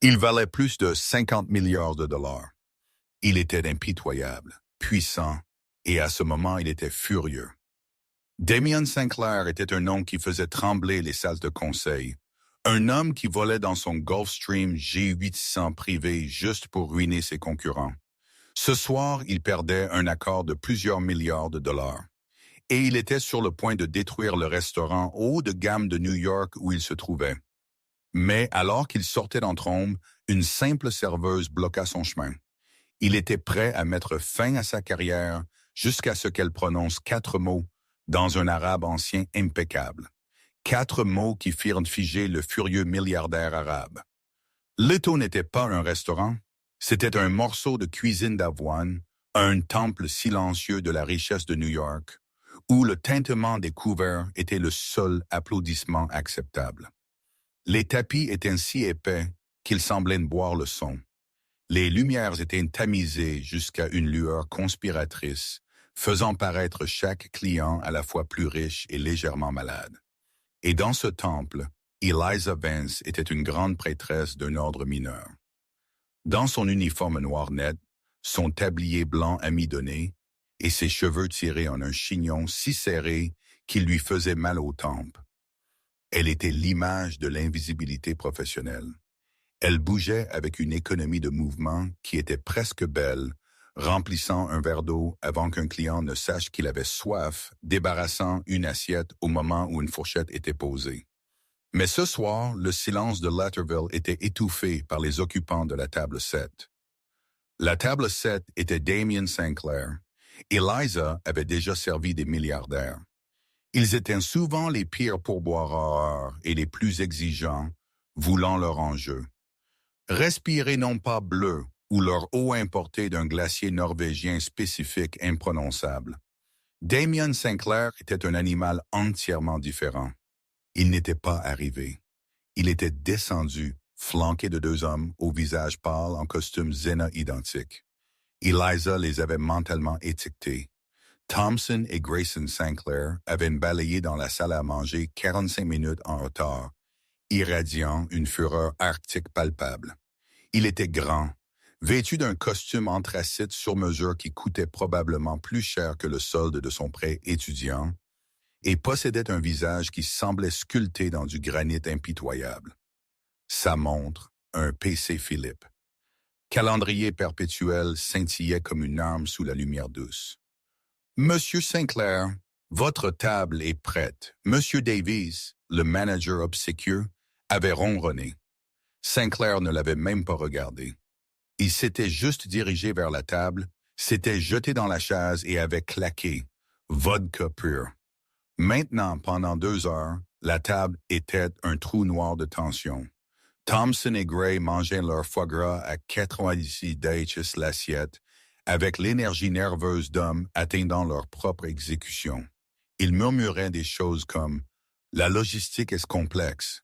Il valait plus de 50 milliards de dollars. Il était impitoyable, puissant, et à ce moment, il était furieux. Damien Sinclair était un homme qui faisait trembler les salles de conseil, un homme qui volait dans son Gulfstream G800 privé juste pour ruiner ses concurrents. Ce soir, il perdait un accord de plusieurs milliards de dollars. Et il était sur le point de détruire le restaurant haut de gamme de New York où il se trouvait. Mais alors qu'il sortait en trombe, une simple serveuse bloqua son chemin. Il était prêt à mettre fin à sa carrière jusqu'à ce qu'elle prononce 4 mots dans un arabe ancien impeccable. 4 mots qui firent figer le furieux milliardaire arabe. Leto n'était pas un restaurant, c'était un morceau de cuisine d'avoine, un temple silencieux de la richesse de New York, où le tintement des couverts était le seul applaudissement acceptable. Les tapis étaient si épais qu'ils semblaient boire le son. Les lumières étaient tamisées jusqu'à une lueur conspiratrice, faisant paraître chaque client à la fois plus riche et légèrement malade. Et dans ce temple, Eliza Vance était une grande prêtresse d'un ordre mineur. Dans son uniforme noir net, son tablier blanc amidonné et ses cheveux tirés en un chignon si serré qu'il lui faisait mal aux tempes. Elle était l'image de l'invisibilité professionnelle. Elle bougeait avec une économie de mouvement qui était presque belle, remplissant un verre d'eau avant qu'un client ne sache qu'il avait soif, débarrassant une assiette au moment où une fourchette était posée. Mais ce soir, le silence de Latterville était étouffé par les occupants de la table 7. La table 7 était Damien Sinclair. Eliza avait déjà servi des milliardaires. Ils étaient souvent les pires pourboireurs et les plus exigeants, voulant leur enjeu. Respirer non pas bleu ou leur eau importée d'un glacier norvégien spécifique imprononçable. Damien Sinclair était un animal entièrement différent. Il n'était pas arrivé. Il était descendu, flanqué de 2 hommes au visage pâle en costume Zena identique. Eliza les avait mentalement étiquetés. Thompson et Grayson Sinclair avaient balayé dans la salle à manger 45 minutes en retard, irradiant une fureur arctique palpable. Il était grand, vêtu d'un costume anthracite sur mesure qui coûtait probablement plus cher que le solde de son prêt étudiant, et possédait un visage qui semblait sculpté dans du granit impitoyable. Sa montre, un PC Philippe. Calendrier perpétuel scintillait comme une arme sous la lumière douce. « Monsieur Sinclair, votre table est prête. Monsieur Davies, le manager obséquieux, avait ronronné. Sinclair ne l'avait même pas regardé. Il s'était juste dirigé vers la table, s'était jeté dans la chaise et avait claqué. Vodka pur. Maintenant, pendant 2 heures, la table était un trou noir de tension. Thompson et Gray mangeaient leur foie gras à 90 Daychus l'assiette, avec l'énergie nerveuse d'hommes atteignant leur propre exécution. Ils murmuraient des choses comme « La logistique est complexe ».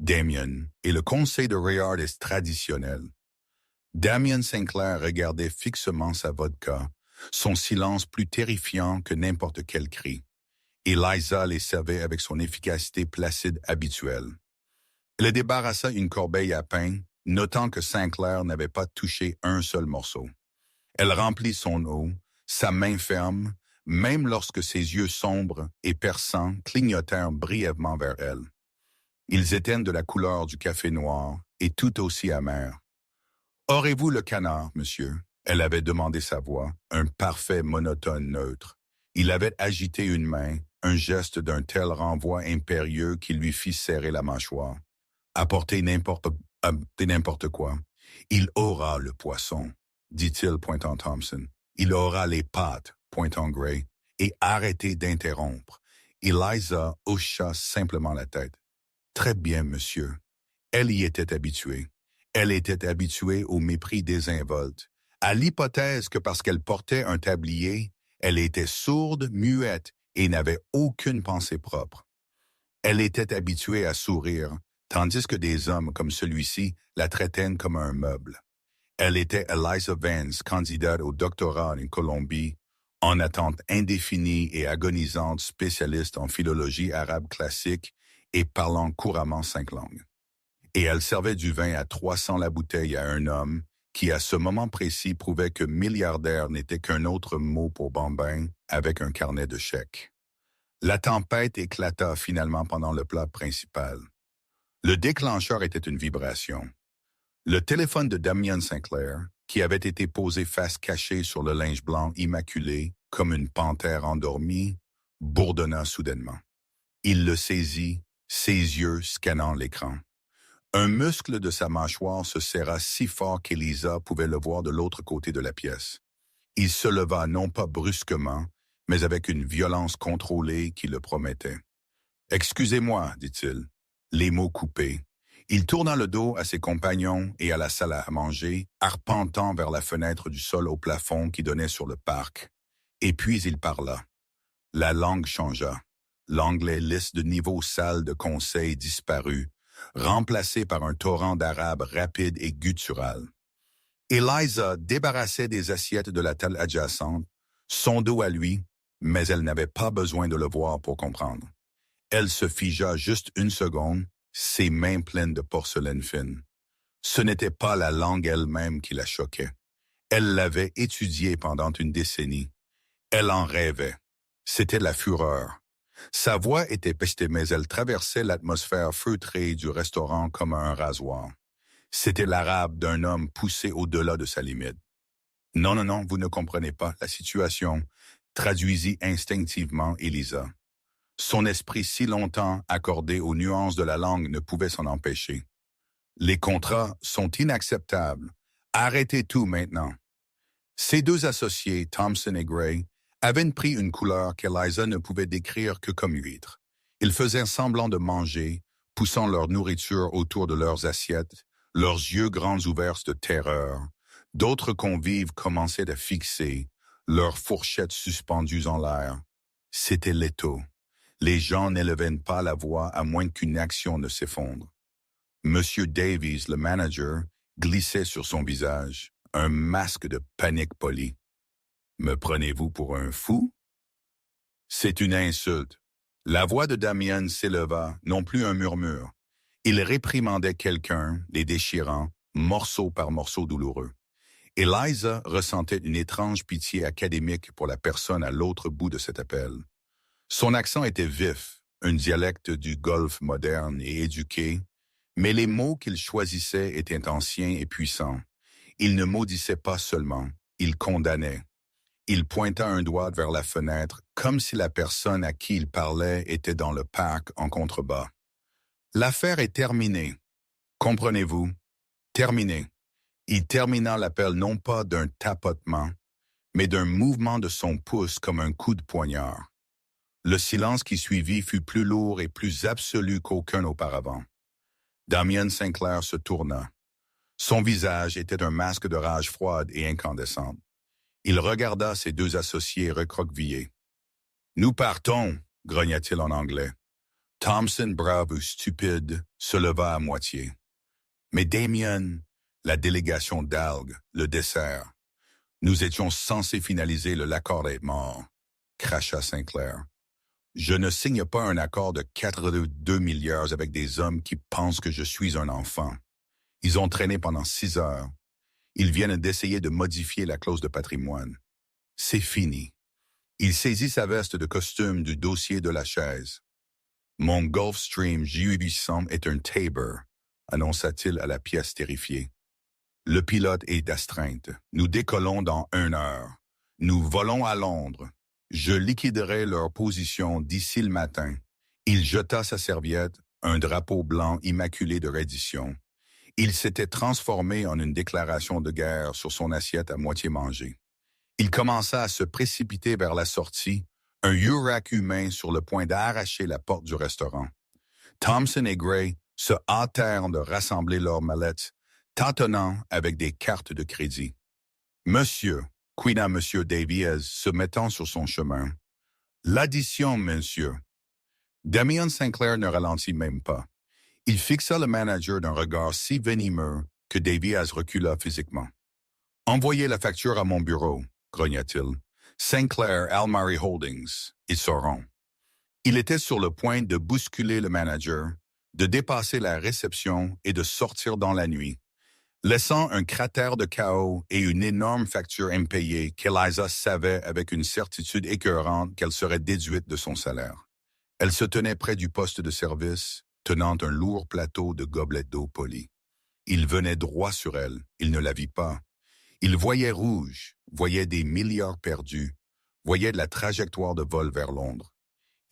Damien et le conseil de Rayard est traditionnel. Damien Sinclair regardait fixement sa vodka, son silence plus terrifiant que n'importe quel cri. Eliza les servait avec son efficacité placide habituelle. Elle débarrassa une corbeille à pain, notant que Sinclair n'avait pas touché un seul morceau. Elle remplit son eau, sa main ferme, même lorsque ses yeux sombres et perçants clignotèrent brièvement vers elle. Ils étaient de la couleur du café noir et tout aussi amers. « Aurez-vous le canard, monsieur ?» Elle avait demandé sa voix, un parfait monotone neutre. Il avait agité une main, un geste d'un tel renvoi impérieux qui lui fit serrer la mâchoire. « Apportez n'importe quoi. Il aura le poisson, dit-il pointant Thompson. Il aura les pâtes, pointant Gray. Et arrêtez d'interrompre. Eliza hocha simplement la tête. Très bien, monsieur. Elle y était habituée. Elle était habituée au mépris désinvolte, à l'hypothèse que parce qu'elle portait un tablier, elle était sourde, muette et n'avait aucune pensée propre. Elle était habituée à sourire, tandis que des hommes comme celui-ci la traitaient comme un meuble. Elle était Eliza Vance, candidate au doctorat en Colombie, en attente indéfinie et agonisante spécialiste en philologie arabe classique et parlant couramment 5 langues. Et elle servait du vin à 300 la bouteille à un homme qui, à ce moment précis, prouvait que milliardaire n'était qu'un autre mot pour bambin avec un carnet de chèques. La tempête éclata finalement pendant le plat principal. Le déclencheur était une vibration. Le téléphone de Damien Sinclair, qui avait été posé face cachée sur le linge blanc immaculé, comme une panthère endormie, bourdonna soudainement. Il le saisit, ses yeux scannant l'écran. Un muscle de sa mâchoire se serra si fort qu'Elisa pouvait le voir de l'autre côté de la pièce. Il se leva non pas brusquement, mais avec une violence contrôlée qui le promettait. « Excusez-moi, dit-il, les mots coupés. » Il tourna le dos à ses compagnons et à la salle à manger, arpentant vers la fenêtre du sol au plafond qui donnait sur le parc. Et puis il parla. La langue changea. L'anglais lisse de niveau sale de conseil disparut, remplacé par un torrent d'arabe rapide et guttural. Eliza débarrassait des assiettes de la table adjacente, son dos à lui, mais elle n'avait pas besoin de le voir pour comprendre. Elle se figea juste une seconde, ses mains pleines de porcelaine fine. Ce n'était pas la langue elle-même qui la choquait. Elle l'avait étudiée pendant une décennie. Elle en rêvait. C'était la fureur. Sa voix était pestée, mais elle traversait l'atmosphère feutrée du restaurant comme un rasoir. C'était l'arabe d'un homme poussé au-delà de sa limite. « Non, non, non, vous ne comprenez pas la situation », traduisit instinctivement Elisa. Son esprit si longtemps accordé aux nuances de la langue ne pouvait s'en empêcher. « Les contrats sont inacceptables. Arrêtez tout maintenant. » Ses deux associés, Thompson et Gray, avaient pris une couleur qu'Eliza ne pouvait décrire que comme huître. Ils faisaient semblant de manger, poussant leur nourriture autour de leurs assiettes, leurs yeux grands ouverts de terreur. D'autres convives commençaient à fixer, leurs fourchettes suspendues en l'air. C'était létaux. Les gens n'élevaient pas la voix à moins qu'une action ne s'effondre. Monsieur Davies, le manager, glissait sur son visage, un masque de panique polie. « Me prenez-vous pour un fou? » C'est une insulte. La voix de Damien s'éleva, non plus un murmure. Il réprimandait quelqu'un, les déchirant, morceau par morceau douloureux. Eliza ressentait une étrange pitié académique pour la personne à l'autre bout de cet appel. Son accent était vif, un dialecte du Golfe moderne et éduqué, mais les mots qu'il choisissait étaient anciens et puissants. Il ne maudissait pas seulement, il condamnait. Il pointa un doigt vers la fenêtre, comme si la personne à qui il parlait était dans le parc en contrebas. « L'affaire est terminée. Comprenez-vous? Terminée. » Il termina l'appel non pas d'un tapotement, mais d'un mouvement de son pouce comme un coup de poignard. Le silence qui suivit fut plus lourd et plus absolu qu'aucun auparavant. Damien Sinclair se tourna. Son visage était un masque de rage froide et incandescente. Il regarda ses deux associés recroquevillés. « Nous partons », grogna-t-il en anglais. Thompson, brave ou stupide, se leva à moitié. « Mais Damien, la délégation d'algues, le dessert. Nous étions censés finaliser l'accord d'être mort, » cracha Sinclair. « Je ne signe pas un accord de 4,2 milliards avec des hommes qui pensent que je suis un enfant. Ils ont traîné pendant 6 heures. Ils viennent d'essayer de modifier la clause de patrimoine. C'est fini. » Il saisit sa veste de costume du dossier de la chaise. « Mon Gulfstream J800 est un Tabor », annonça-t-il à la pièce terrifiée. « Le pilote est d'astreinte. Nous décollons dans 1 heure. Nous volons à Londres. Je liquiderai leur position d'ici le matin. » Il jeta sa serviette, un drapeau blanc immaculé de reddition. Il s'était transformé en une déclaration de guerre sur son assiette à moitié mangée. Il commença à se précipiter vers la sortie, un Urak humain sur le point d'arracher la porte du restaurant. Thompson et Gray se hâtèrent de rassembler leurs mallettes, tâtonnant avec des cartes de crédit. « Monsieur », couina Monsieur Davies, se mettant sur son chemin. « L'addition, monsieur. » Damien Sinclair ne ralentit même pas. Il fixa le manager d'un regard si venimeux que Davies recula physiquement. « Envoyez la facture à mon bureau », grogna-t-il. « Sinclair Almari Holdings, ils sauront. » Il était sur le point de bousculer le manager, de dépasser la réception et de sortir dans la nuit, laissant un cratère de chaos et une énorme facture impayée qu'Eliza savait avec une certitude écœurante qu'elle serait déduite de son salaire. Elle se tenait près du poste de service, tenant un lourd plateau de gobelets d'eau polis. Il venait droit sur elle, il ne la vit pas. Il voyait rouge, voyait des milliards perdus, voyait la trajectoire de vol vers Londres.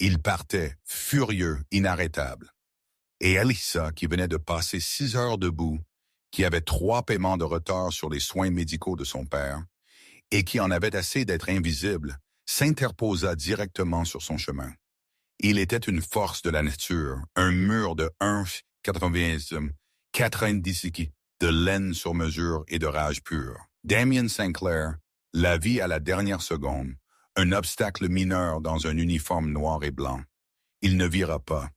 Il partait, furieux, inarrêtable. Et Elisa, qui venait de passer 6 heures debout, qui avait 3 paiements de retard sur les soins médicaux de son père, et qui en avait assez d'être invisible, s'interposa directement sur son chemin. Il était une force de la nature, un mur de 1,90 de laine sur mesure et de rage pure. Damien Sinclair la vit à la dernière seconde, un obstacle mineur dans un uniforme noir et blanc. Il ne vira pas.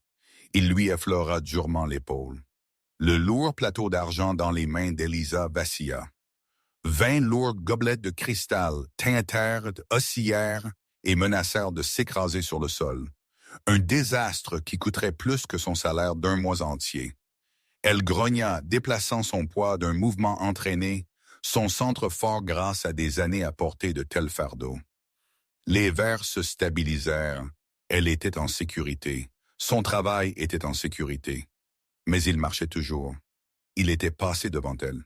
Il lui effleura durement l'épaule. Le lourd plateau d'argent dans les mains d'Elisa vacilla. 20 lourds gobelets de cristal tintèrent, oscillèrent et menacèrent de s'écraser sur le sol. Un désastre qui coûterait plus que son salaire d'1 mois entier. Elle grogna, déplaçant son poids d'un mouvement entraîné, son centre fort grâce à des années à porter de tels fardeaux. Les verres se stabilisèrent. Elle était en sécurité. Son travail était en sécurité. Mais il marchait toujours. Il était passé devant elle.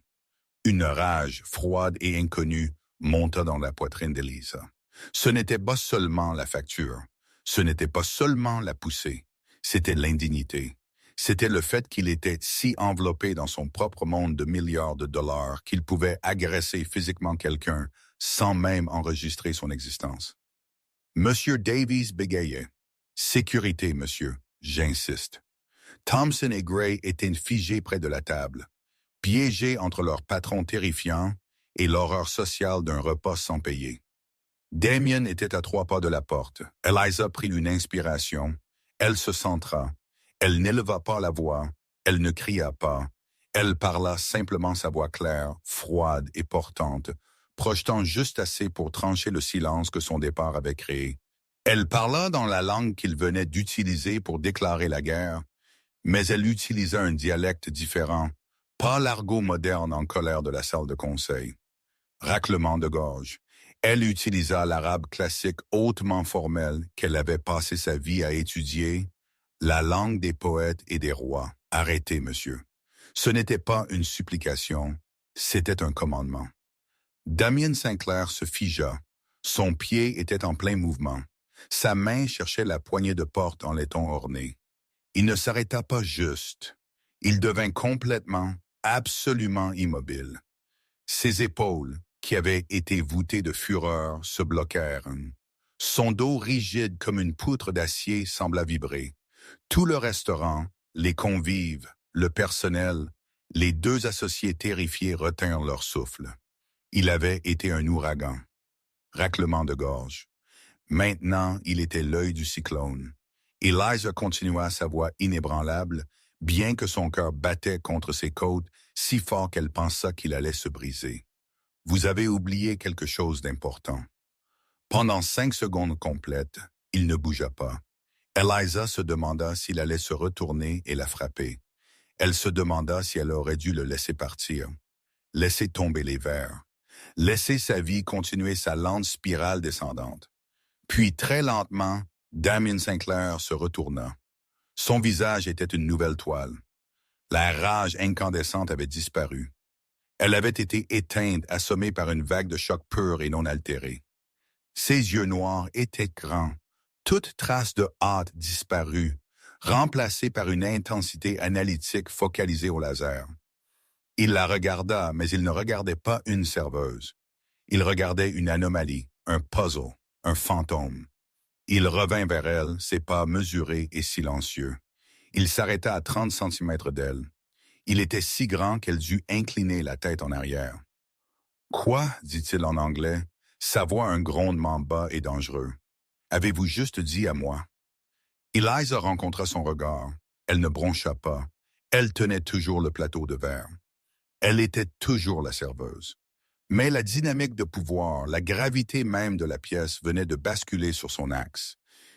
Une rage, froide et inconnue, monta dans la poitrine d'Elisa. Ce n'était pas seulement la facture. Ce n'était pas seulement la poussée. C'était l'indignité. C'était le fait qu'il était si enveloppé dans son propre monde de milliards de dollars qu'il pouvait agresser physiquement quelqu'un sans même enregistrer son existence. Monsieur Davies bégayait. « Sécurité, monsieur, j'insiste. » Thompson et Gray étaient figés près de la table, piégés entre leur patron terrifiant et l'horreur sociale d'un repas sans payer. Damien était à 3 pas de la porte. Eliza prit une inspiration. Elle se centra. Elle n'éleva pas la voix. Elle ne cria pas. Elle parla simplement sa voix claire, froide et portante, projetant juste assez pour trancher le silence que son départ avait créé. Elle parla dans la langue qu'il venait d'utiliser pour déclarer la guerre, mais elle utilisa un dialecte différent, pas l'argot moderne en colère de la salle de conseil. Raclement de gorge. Elle utilisa l'arabe classique hautement formel qu'elle avait passé sa vie à étudier, la langue des poètes et des rois. Arrêtez, monsieur. Ce n'était pas une supplication, c'était un commandement. Damien Sinclair se figea. Son pied était en plein mouvement. Sa main cherchait la poignée de porte en laiton orné. Il ne s'arrêta pas juste. Il devint complètement, absolument immobile. Ses épaules, qui avaient été voûtées de fureur, se bloquèrent. Son dos rigide comme une poutre d'acier sembla vibrer. Tout le restaurant, les convives, le personnel, les 2 associés terrifiés retinrent leur souffle. Il avait été un ouragan. Raclement de gorge. Maintenant, il était l'œil du cyclone. Eliza continua sa voix inébranlable, bien que son cœur battait contre ses côtes si fort qu'elle pensa qu'il allait se briser. Vous avez oublié quelque chose d'important. Pendant 5 secondes complètes, il ne bougea pas. Eliza se demanda s'il allait se retourner et la frapper. Elle se demanda si elle aurait dû le laisser partir, laisser tomber les verres, laisser sa vie continuer sa lente spirale descendante. Puis, très lentement, Damien Sinclair se retourna. Son visage était une nouvelle toile. La rage incandescente avait disparu. Elle avait été éteinte, assommée par une vague de choc pur et non altéré. Ses yeux noirs étaient grands, toute trace de hâte disparue, remplacée par une intensité analytique focalisée au laser. Il la regarda, mais il ne regardait pas une serveuse. Il regardait une anomalie, un puzzle, un fantôme. Il revint vers elle, ses pas mesurés et silencieux. Il s'arrêta à 30 centimètres d'elle. Il était si grand qu'elle dut incliner la tête en arrière. « Quoi? » dit-il en anglais, sa voix un grondement bas et dangereux. « Avez-vous juste dit à moi? » Eliza rencontra son regard. Elle ne broncha pas. Elle tenait toujours le plateau de verre. Elle était toujours la serveuse. Mais la dynamique de pouvoir, la gravité même de la pièce venait de basculer sur son axe.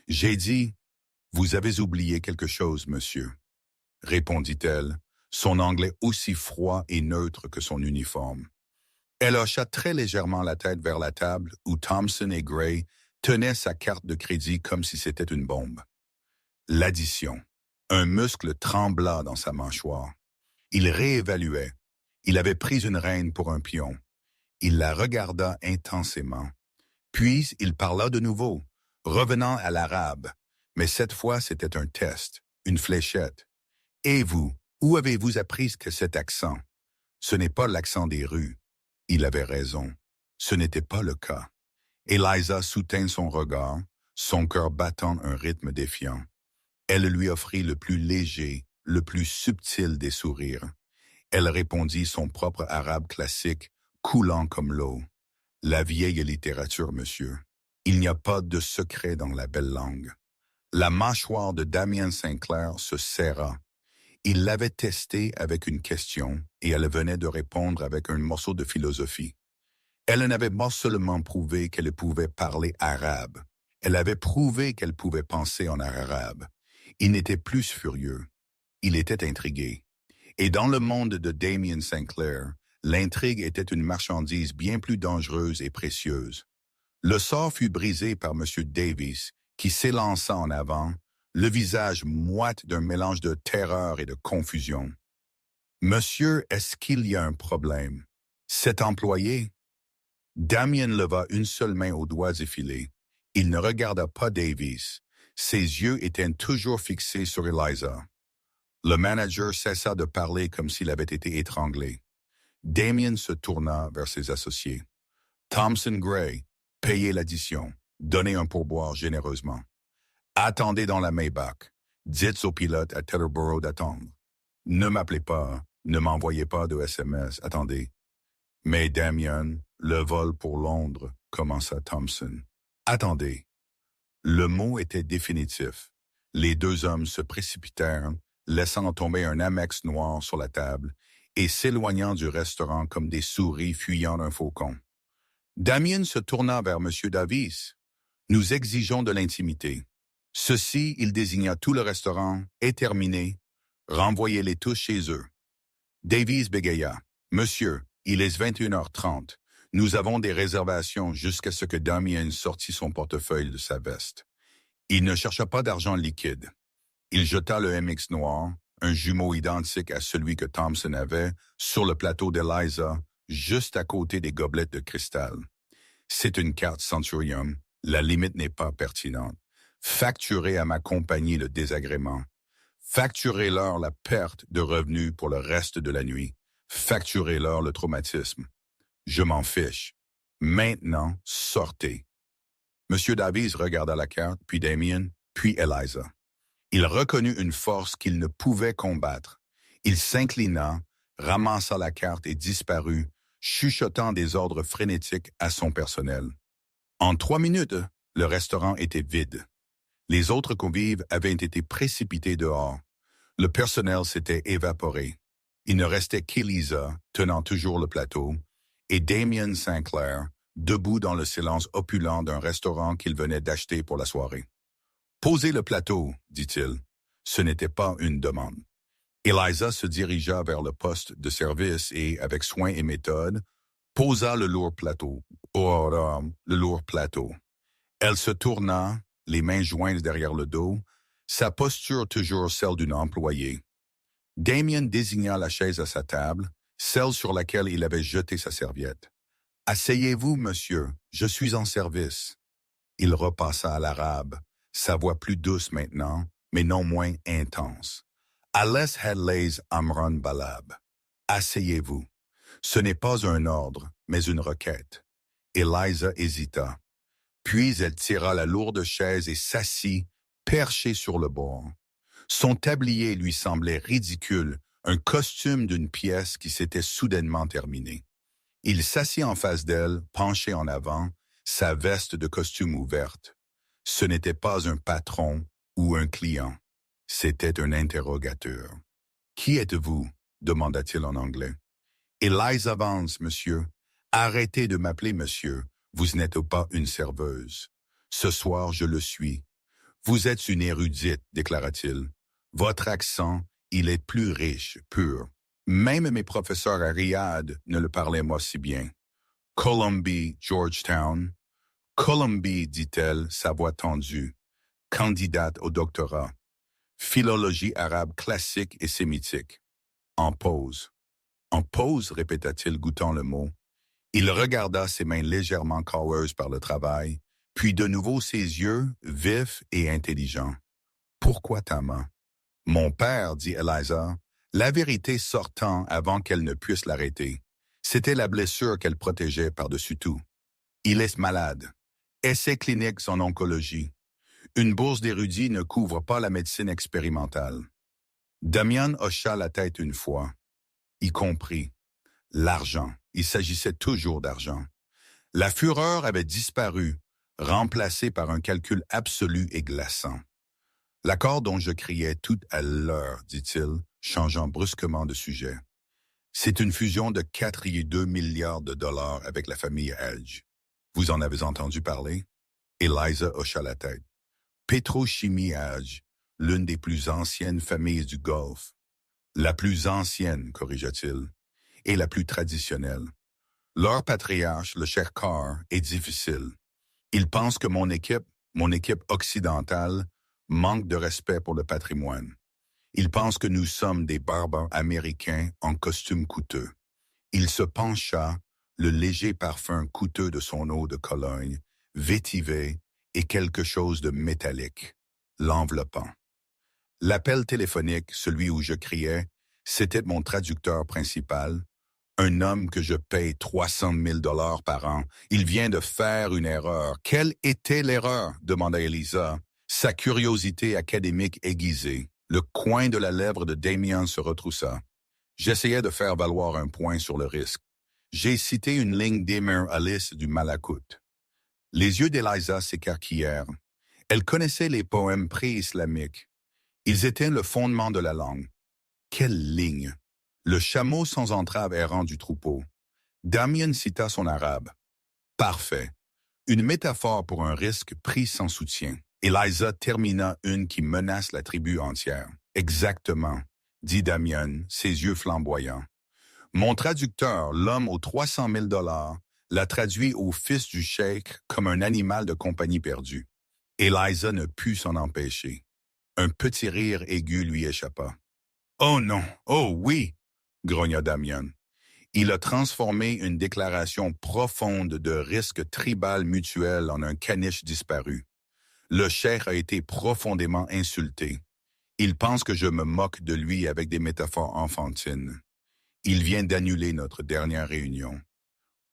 J'ai dit, « Vous avez oublié quelque chose, monsieur. » répondit-elle, son anglais aussi froid et neutre que son uniforme. Elle hocha très légèrement la tête vers la table où Thompson et Gray tenaient sa carte de crédit comme si c'était une bombe. L'addition. Un muscle trembla dans sa mâchoire. Il réévaluait. Il avait pris une reine pour un pion. Il la regarda intensément. Puis il parla de nouveau, revenant à l'arabe. Mais cette fois, c'était un test, une fléchette. « Et vous, où avez-vous appris que cet accent? Ce n'est pas l'accent des rues. » Il avait raison. Ce n'était pas le cas. Eliza soutint son regard, son cœur battant un rythme défiant. Elle lui offrit le plus léger, le plus subtil des sourires. Elle répondit son propre arabe classique, coulant comme l'eau. « La vieille littérature, monsieur. Il n'y a pas de secret dans la belle langue. » La mâchoire de Damien Sinclair se serra. Il l'avait testée avec une question et elle venait de répondre avec un morceau de philosophie. Elle n'avait pas seulement prouvé qu'elle pouvait parler arabe. Elle avait prouvé qu'elle pouvait penser en arabe. Il n'était plus furieux. Il était intrigué. Et dans le monde de Damien Sinclair, l'intrigue était une marchandise bien plus dangereuse et précieuse. Le sort fut brisé par M. Davis, qui s'élança en avant, le visage moite d'un mélange de terreur et de confusion. « Monsieur, est-ce qu'il y a un problème? Cet employé? » Damien leva une seule main aux doigts effilés. Il ne regarda pas Davis. Ses yeux étaient toujours fixés sur Eliza. Le manager cessa de parler comme s'il avait été étranglé. Damien se tourna vers ses associés. « Thompson Gray, payez l'addition. Donnez un pourboire généreusement. Attendez dans la Maybach. Dites au pilote à Teterboro d'attendre. Ne m'appelez pas, ne m'envoyez pas de SMS. Attendez. » Mais Damien, le vol pour Londres, commença Thompson. « Attendez. » Le mot était définitif. Les deux hommes se précipitèrent, laissant tomber un Amex noir sur la table et s'éloignant du restaurant comme des souris fuyant d'un faucon. Damien se tourna vers M. Davis. « Nous exigeons de l'intimité. » Ceci, il désigna tout le restaurant, est terminé. Renvoyez-les tous chez eux. Davis bégaya. « Monsieur, il est 21h30. Nous avons des réservations jusqu'à ce que Damien sortit son portefeuille de sa veste. » Il ne chercha pas d'argent liquide. Il jeta le MX noir, un jumeau identique à celui que Thompson avait, sur le plateau d'Eliza, juste à côté des gobelettes de cristal. C'est une carte Centurion. La limite n'est pas pertinente. Facturez à ma compagnie le désagrément. Facturez-leur la perte de revenus pour le reste de la nuit. Facturez-leur le traumatisme. Je m'en fiche. Maintenant, sortez. M. Davis regarda la carte, puis Damien, puis Eliza. Il reconnut une force qu'il ne pouvait combattre. Il s'inclina, ramassa la carte et disparut, chuchotant des ordres frénétiques à son personnel. En 3 minutes, le restaurant était vide. Les autres convives avaient été précipités dehors. Le personnel s'était évaporé. Il ne restait qu'Eliza, tenant toujours le plateau, et Damien Sinclair, debout dans le silence opulent d'un restaurant qu'il venait d'acheter pour la soirée. « Posez le plateau, » dit-il. Ce n'était pas une demande. Eliza se dirigea vers le poste de service et, avec soin et méthode, posa le lourd plateau. Le lourd plateau. Elle se tourna, les mains jointes derrière le dos, sa posture toujours celle d'une employée. Damien désigna la chaise à sa table, celle sur laquelle il avait jeté sa serviette. « Asseyez-vous, monsieur, je suis en service. » Il repassa à l'arabe, sa voix plus douce maintenant, mais non moins intense. « Ales hadleys amran balab. » Asseyez-vous. Ce n'est pas un ordre, mais une requête. Eliza hésita. Puis elle tira la lourde chaise et s'assit, perchée sur le bord. Son tablier lui semblait ridicule, un costume d'une pièce qui s'était soudainement terminée. Il s'assit en face d'elle, penché en avant, sa veste de costume ouverte. Ce n'était pas un patron ou un client. C'était un interrogateur. « Qui êtes-vous? » demanda-t-il en anglais. « Eliza Vance, monsieur. Arrêtez de m'appeler monsieur. Vous n'êtes pas une serveuse. Ce soir, je le suis. Vous êtes une érudite, déclara-t-il. Votre accent Il est plus riche, pur. Même mes professeurs à Riyad ne le parlaient moi si bien. Columbie, Georgetown. Columbie, dit-elle, sa voix tendue, candidate au doctorat. Philologie arabe classique et sémitique. En pause. En pause, répéta-t-il, goûtant le mot. Il regarda ses mains légèrement caoueuses par le travail, puis de nouveau ses yeux, vifs et intelligents. Pourquoi ta main? Mon père, dit Eliza, la vérité sortant avant qu'elle ne puisse l'arrêter. C'était la blessure qu'elle protégeait par-dessus tout. Il est malade. Essais cliniques en oncologie. Une bourse d'érudit ne couvre pas la médecine expérimentale. Damian hocha la tête une fois. Il comprit. L'argent. Il s'agissait toujours d'argent. La fureur avait disparu, remplacée par un calcul absolu et glaçant. L'accord dont je criais tout à l'heure, dit-il, changeant brusquement de sujet. C'est une fusion de 4,2 milliards de dollars avec la famille Edge. Vous en avez entendu parler? Eliza hocha la tête. Petrochimie Edge, l'une des plus anciennes familles du Golfe. La plus ancienne, corrigea-t-il, et la plus traditionnelle. Leur patriarche, le cher Carr, est difficile. Il pense que mon équipe occidentale, manque de respect pour le patrimoine. Il pense que nous sommes des barbares américains en costume coûteux. Il se pencha, le léger parfum coûteux de son eau de Cologne, vétivé et quelque chose de métallique, l'enveloppant. L'appel téléphonique, celui où je criais, c'était mon traducteur principal, un homme que je paye 300 000 $ par an. Il vient de faire une erreur. Quelle était l'erreur? Demanda Eliza, sa curiosité académique aiguisée. Le coin de la lèvre de Damien se retroussa. J'essayais de faire valoir un point sur le risque. J'ai cité une ligne d'Emir Alice du Malakut. Les yeux d'Eliza s'écarquillèrent. Elle connaissait les poèmes pré-islamiques. Ils étaient le fondement de la langue. Quelle ligne! Le chameau sans entrave errant du troupeau. Damien cita son arabe. Parfait. Une métaphore pour un risque pris sans soutien. Eliza termina une qui menace la tribu entière. Exactement, dit Damien, ses yeux flamboyants. Mon traducteur, l'homme aux 300 000 $, l'a traduit au fils du cheikh comme un animal de compagnie perdu. Eliza ne put s'en empêcher. Un petit rire aigu lui échappa. « Oh non, oh oui !» grogna Damien. Il a transformé une déclaration profonde de risque tribal mutuel en un caniche disparu. Le cheikh a été profondément insulté. Il pense que je me moque de lui avec des métaphores enfantines. Il vient d'annuler notre dernière réunion.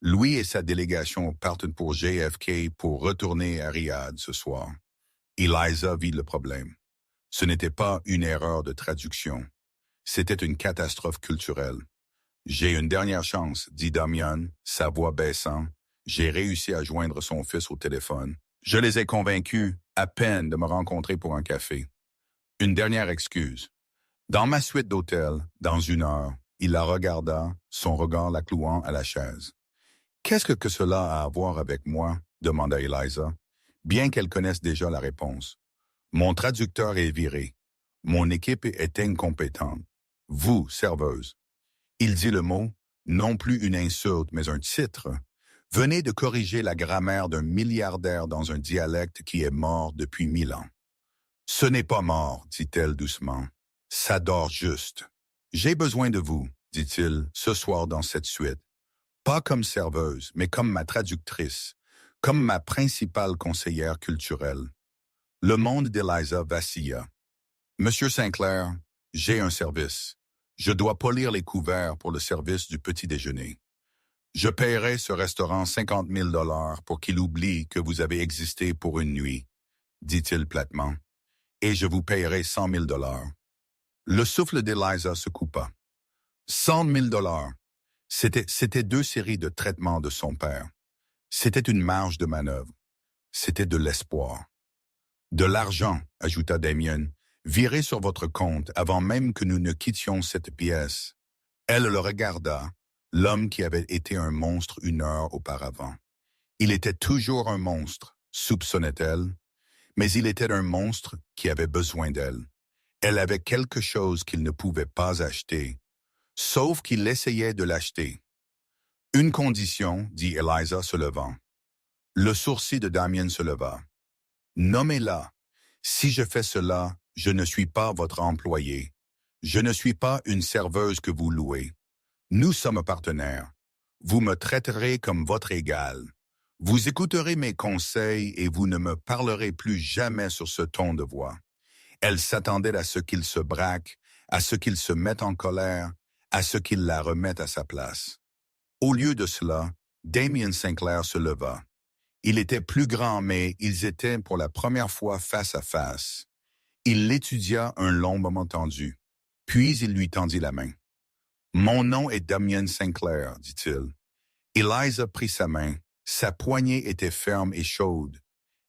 Louis et sa délégation partent pour JFK pour retourner à Riyad ce soir. Eliza vit le problème. Ce n'était pas une erreur de traduction. C'était une catastrophe culturelle. J'ai une dernière chance, dit Damian, sa voix baissant. J'ai réussi à joindre son fils au téléphone. Je les ai convaincus, à peine, de me rencontrer pour un café. Une dernière excuse. Dans ma suite d'hôtel, dans 1 heure, il la regarda, son regard la clouant à la chaise. « Qu'est-ce que cela a à voir avec moi? » demanda Eliza, bien qu'elle connaisse déjà la réponse. « Mon traducteur est viré. Mon équipe est incompétente. Vous, serveuse. » Il dit le mot, non plus une insulte, mais un titre. Venez de corriger la grammaire d'un milliardaire dans un dialecte qui est mort depuis 1000 ans. Ce n'est pas mort, dit-elle doucement. Ça dort juste. J'ai besoin de vous, dit-il, ce soir dans cette suite. Pas comme serveuse, mais comme ma traductrice, comme ma principale conseillère culturelle. Le monde d'Eliza vacilla. Monsieur Sinclair, j'ai un service. Je dois polir les couverts pour le service du petit déjeuner. Je paierai ce restaurant 50 000 $ pour qu'il oublie que vous avez existé pour une nuit, dit-il platement, et je vous paierai 100 000 $. Le souffle d'Eliza se coupa. 100 000 $. C'était 2 séries de traitements de son père. C'était une marge de manœuvre. C'était de l'espoir. De l'argent, ajouta Damien, viré sur votre compte avant même que nous ne quittions cette pièce. Elle le regarda, l'homme qui avait été un monstre 1 heure auparavant. Il était toujours un monstre, soupçonnait-elle, mais il était un monstre qui avait besoin d'elle. Elle avait quelque chose qu'il ne pouvait pas acheter, sauf qu'il essayait de l'acheter. Une condition, dit Eliza se levant. Le sourcil de Damien se leva. Nommez-la. Si je fais cela, je ne suis pas votre employé. Je ne suis pas une serveuse que vous louez. Nous sommes partenaires. Vous me traiterez comme votre égal. Vous écouterez mes conseils et vous ne me parlerez plus jamais sur ce ton de voix. Elle s'attendait à ce qu'il se braque, à ce qu'il se mette en colère, à ce qu'il la remette à sa place. Au lieu de cela, Damien Sinclair se leva. Il était plus grand, mais ils étaient pour la première fois face à face. Il l'étudia un long moment tendu, puis il lui tendit la main. « Mon nom est Damien Sinclair, dit-il. » Eliza prit sa main. Sa poignée était ferme et chaude.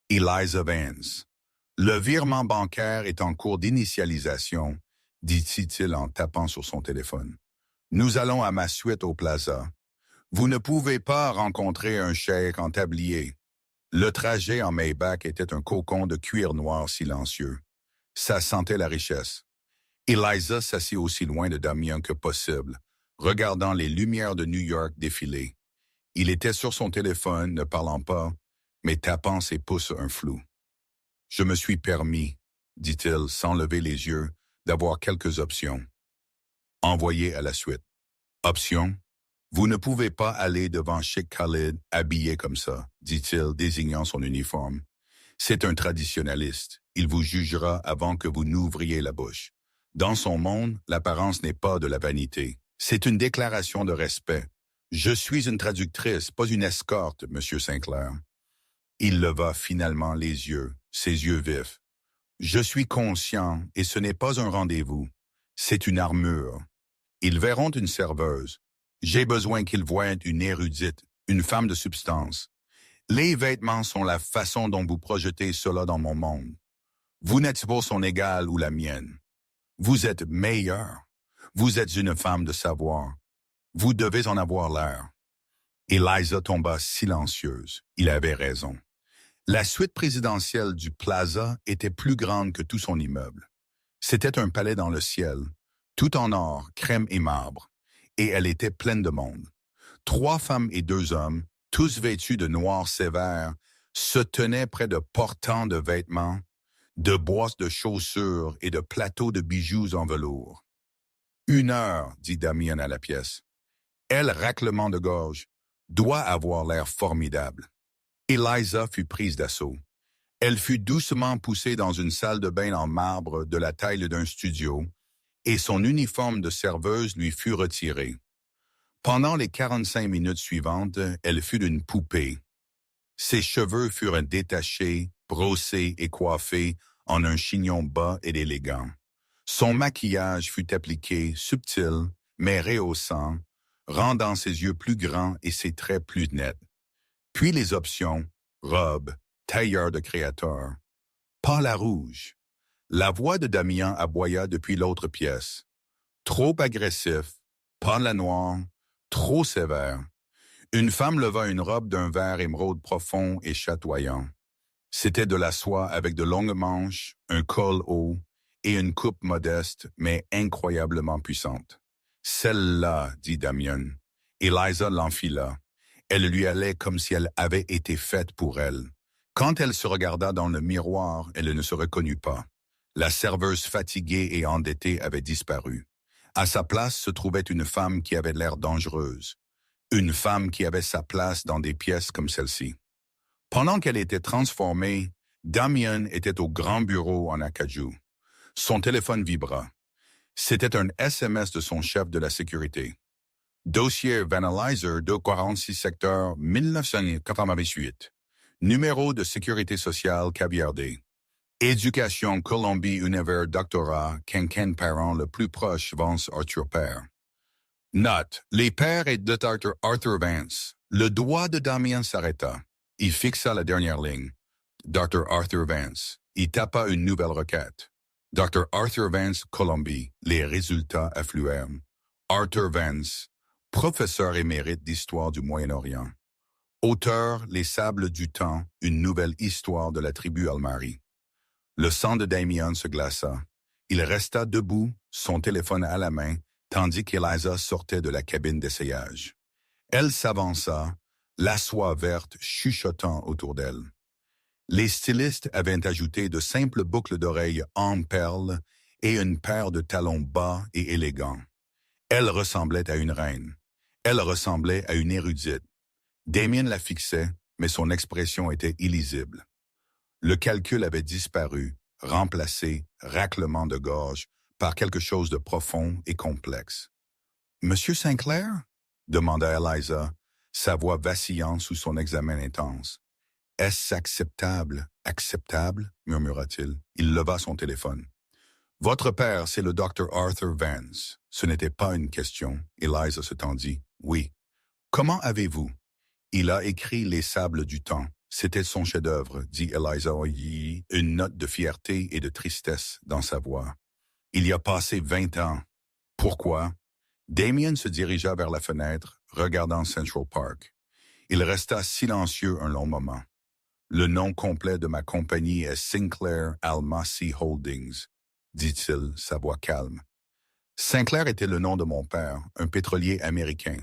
Eliza Vance. « Le virement bancaire est en cours d'initialisation, dit-il en tapant sur son téléphone. « Nous allons à ma suite au Plaza. Vous ne pouvez pas rencontrer un cheikh en tablier. » Le trajet en Maybach était un cocon de cuir noir silencieux. Ça sentait la richesse. Eliza s'assit aussi loin de Damien que possible, regardant les lumières de New York défiler. Il était sur son téléphone, ne parlant pas, mais tapant ses pouces un flou. « Je me suis permis, dit-il sans lever les yeux, d'avoir quelques options. Envoyez à la suite. Option? Vous ne pouvez pas aller devant Sheikh Khalid habillé comme ça, dit-il, désignant son uniforme. C'est un traditionnaliste. Il vous jugera avant que vous n'ouvriez la bouche. Dans son monde, l'apparence n'est pas de la vanité. C'est une déclaration de respect. Je suis une traductrice, pas une escorte, Monsieur Sinclair. Il leva finalement les yeux, ses yeux vifs. Je suis conscient, et ce n'est pas un rendez-vous. C'est une armure. Ils verront une serveuse. J'ai besoin qu'ils voient une érudite, une femme de substance. Les vêtements sont la façon dont vous projetez cela dans mon monde. Vous n'êtes pas son égal ou la mienne. Vous êtes meilleur. Vous êtes une femme de savoir. Vous devez en avoir l'air. Eliza tomba silencieuse. Il avait raison. La suite présidentielle du Plaza était plus grande que tout son immeuble. C'était un palais dans le ciel, tout en or, crème et marbre, et elle était pleine de monde. 3 femmes et 2 hommes, tous vêtus de noir sévère, se tenaient près de portants de vêtements, de boîtes de chaussures et de plateaux de bijoux en velours. « 1 heure, dit Damien à la pièce. Elle, raclement de gorge, doit avoir l'air formidable. Eliza fut prise d'assaut. Elle fut doucement poussée dans une salle de bain en marbre de la taille d'un studio, et son uniforme de serveuse lui fut retiré. Pendant les 45 minutes suivantes, elle fut une poupée. Ses cheveux furent détachés, brossés et coiffés en un chignon bas et élégant. Son maquillage fut appliqué, subtil, mais rehaussant, rendant ses yeux plus grands et ses traits plus nets. Puis les options, robe, tailleur de créateur. Pas la rouge. La voix de Damien aboya depuis l'autre pièce. Trop agressif, pas la noire, trop sévère. Une femme leva une robe d'un vert émeraude profond et chatoyant. C'était de la soie avec de longues manches, un col haut et une coupe modeste, mais incroyablement puissante. « Celle-là, dit Damien. » Eliza l'enfila. Elle lui allait comme si elle avait été faite pour elle. Quand elle se regarda dans le miroir, elle ne se reconnut pas. La serveuse fatiguée et endettée avait disparu. À sa place se trouvait une femme qui avait l'air dangereuse. Une femme qui avait sa place dans des pièces comme celle-ci. Pendant qu'elle était transformée, Damien était au grand bureau en acajou. Son téléphone vibra. C'était un SMS de son chef de la sécurité. Dossier Vanalizer 246 secteur 1988. Numéro de sécurité sociale caviardé. Éducation Colombie Univers Doctorat Quinquin parent le plus proche Vance Arthur Père. Note, les pères et de Dr. Arthur Vance. Le doigt de Damien s'arrêta. Il fixa la dernière ligne. Dr. Arthur Vance. Il tapa une nouvelle requête. Dr. Arthur Vance, Colombie. Les résultats affluèrent. Arthur Vance, professeur émérite d'histoire du Moyen-Orient. Auteur, Les Sables du Temps, une nouvelle histoire de la tribu Almari. Le sang de Damien se glaça. Il resta debout, son téléphone à la main, tandis qu'Eliza sortait de la cabine d'essayage. Elle s'avança, la soie verte chuchotant autour d'elle. Les stylistes avaient ajouté de simples boucles d'oreilles en perles et une paire de talons bas et élégants. Elle ressemblait à une reine. Elle ressemblait à une érudite. Damien la fixait, mais son expression était illisible. Le calcul avait disparu, remplacé, raclement de gorge, par quelque chose de profond et complexe. « Monsieur Sinclair ?» demanda Eliza, sa voix vacillant sous son examen intense. « Est-ce acceptable, acceptable ?» murmura-t-il. Il leva son téléphone. « Votre père, c'est le Dr. Arthur Vance. » Ce n'était pas une question. Eliza se tendit. « Oui. »« Comment avez-vous » ?»« Il a écrit Les Sables du Temps. C'était son chef-d'œuvre, » dit Eliza Oyi, une note de fierté et de tristesse dans sa voix. « Il y a passé 20 ans. Pourquoi ?» Damien se dirigea vers la fenêtre, regardant Central Park. Il resta silencieux un long moment. « Le nom complet de ma compagnie est Sinclair Almasi Holdings, » dit-il, sa voix calme. Sinclair était le nom de mon père, un pétrolier américain.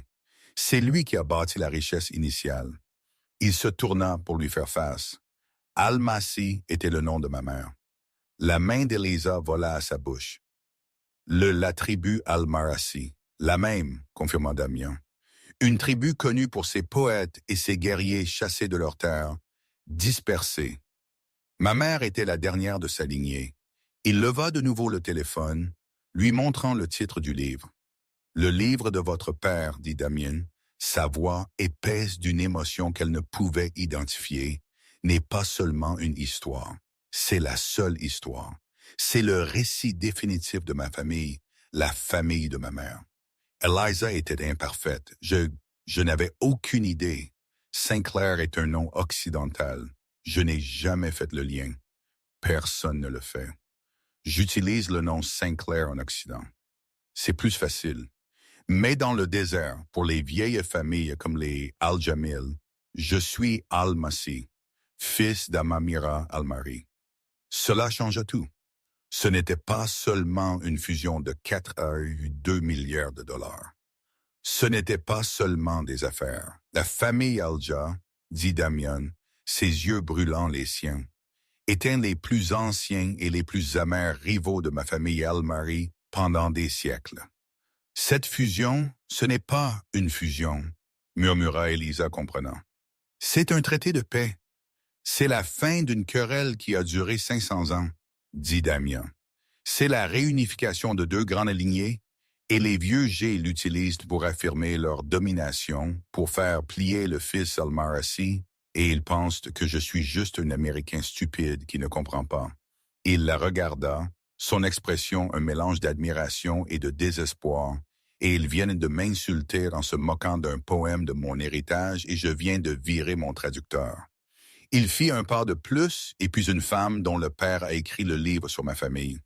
C'est lui qui a bâti la richesse initiale. Il se tourna pour lui faire face. Almasi était le nom de ma mère. La main d'Eliza vola à sa bouche. La tribu Almarasi. La même, confirma Damien. Une tribu connue pour ses poètes et ses guerriers chassés de leur terre, dispersés. Ma mère était la dernière de sa lignée. Il leva de nouveau le téléphone, lui montrant le titre du livre. « Le livre de votre père, » dit Damien, sa voix épaisse d'une émotion qu'elle ne pouvait identifier, n'est pas seulement une histoire. C'est la seule histoire. C'est le récit définitif de ma famille, la famille de ma mère. Eliza était imparfaite. Je n'avais aucune idée. Sinclair est un nom occidental. Je n'ai jamais fait le lien. Personne ne le fait. J'utilise le nom Sinclair en Occident. C'est plus facile. Mais dans le désert, pour les vieilles familles comme les Al-Jamil, je suis Al-Masi, fils d'Amamira Al-Mari. Cela changea tout. Ce n'était pas seulement une fusion de 4,2 milliards de dollars. Ce n'était pas seulement des affaires. La famille Alja, dit Damien, ses yeux brûlant les siens, étaient les plus anciens et les plus amers rivaux de ma famille Al-Mari pendant des siècles. Cette fusion, ce n'est pas une fusion, murmura Eliza comprenant. C'est un traité de paix. C'est la fin d'une querelle qui a duré 500 ans, dit Damien. C'est la réunification de deux grandes lignées et les vieux G l'utilisent pour affirmer leur domination, pour faire plier le fils Al-Marasi, et ils pensent que je suis juste un Américain stupide qui ne comprend pas. Il la regarda, son expression un mélange d'admiration et de désespoir, et ils viennent de m'insulter en se moquant d'un poème de mon héritage et je viens de virer mon traducteur. Il fit un pas de plus et puis une femme dont le père a écrit le livre sur ma famille.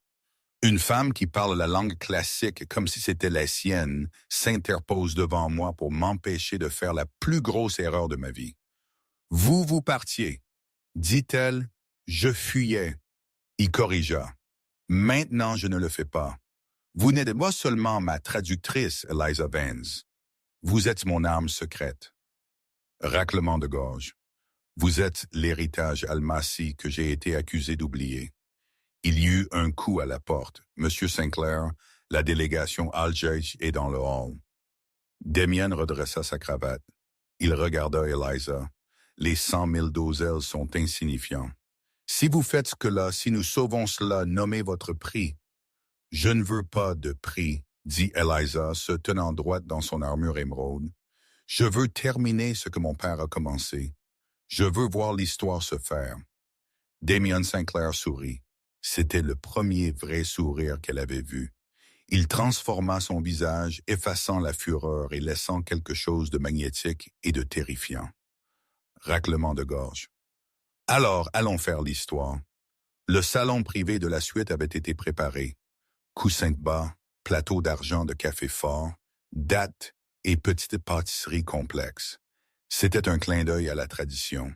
Une femme qui parle la langue classique comme si c'était la sienne s'interpose devant moi pour m'empêcher de faire la plus grosse erreur de ma vie. Vous partiez, dit-elle, je fuyais. Il corrigea. Maintenant, je ne le fais pas. Vous n'êtes pas seulement ma traductrice, Eliza Vance. Vous êtes mon âme secrète. Raclement de gorge. Vous êtes l'héritage Almasi que j'ai été accusé d'oublier. Il y eut un coup à la porte. Monsieur Sinclair, la délégation Al-Jaj est dans le hall. Damien redressa sa cravate. Il regarda Eliza. Les 100 000 d'Ozel sont insignifiants. Si vous faites ce que là, si nous sauvons cela, nommez votre prix. Je ne veux pas de prix, dit Eliza, se tenant droite dans son armure émeraude. Je veux terminer ce que mon père a commencé. Je veux voir l'histoire se faire. Damien Sinclair sourit. C'était le premier vrai sourire qu'elle avait vu. Il transforma son visage, effaçant la fureur et laissant quelque chose de magnétique et de terrifiant. Raclement de gorge. Alors, allons faire l'histoire. Le salon privé de la suite avait été préparé. Coussin de bas, plateau d'argent de café fort, dattes et petites pâtisseries complexes. C'était un clin d'œil à la tradition.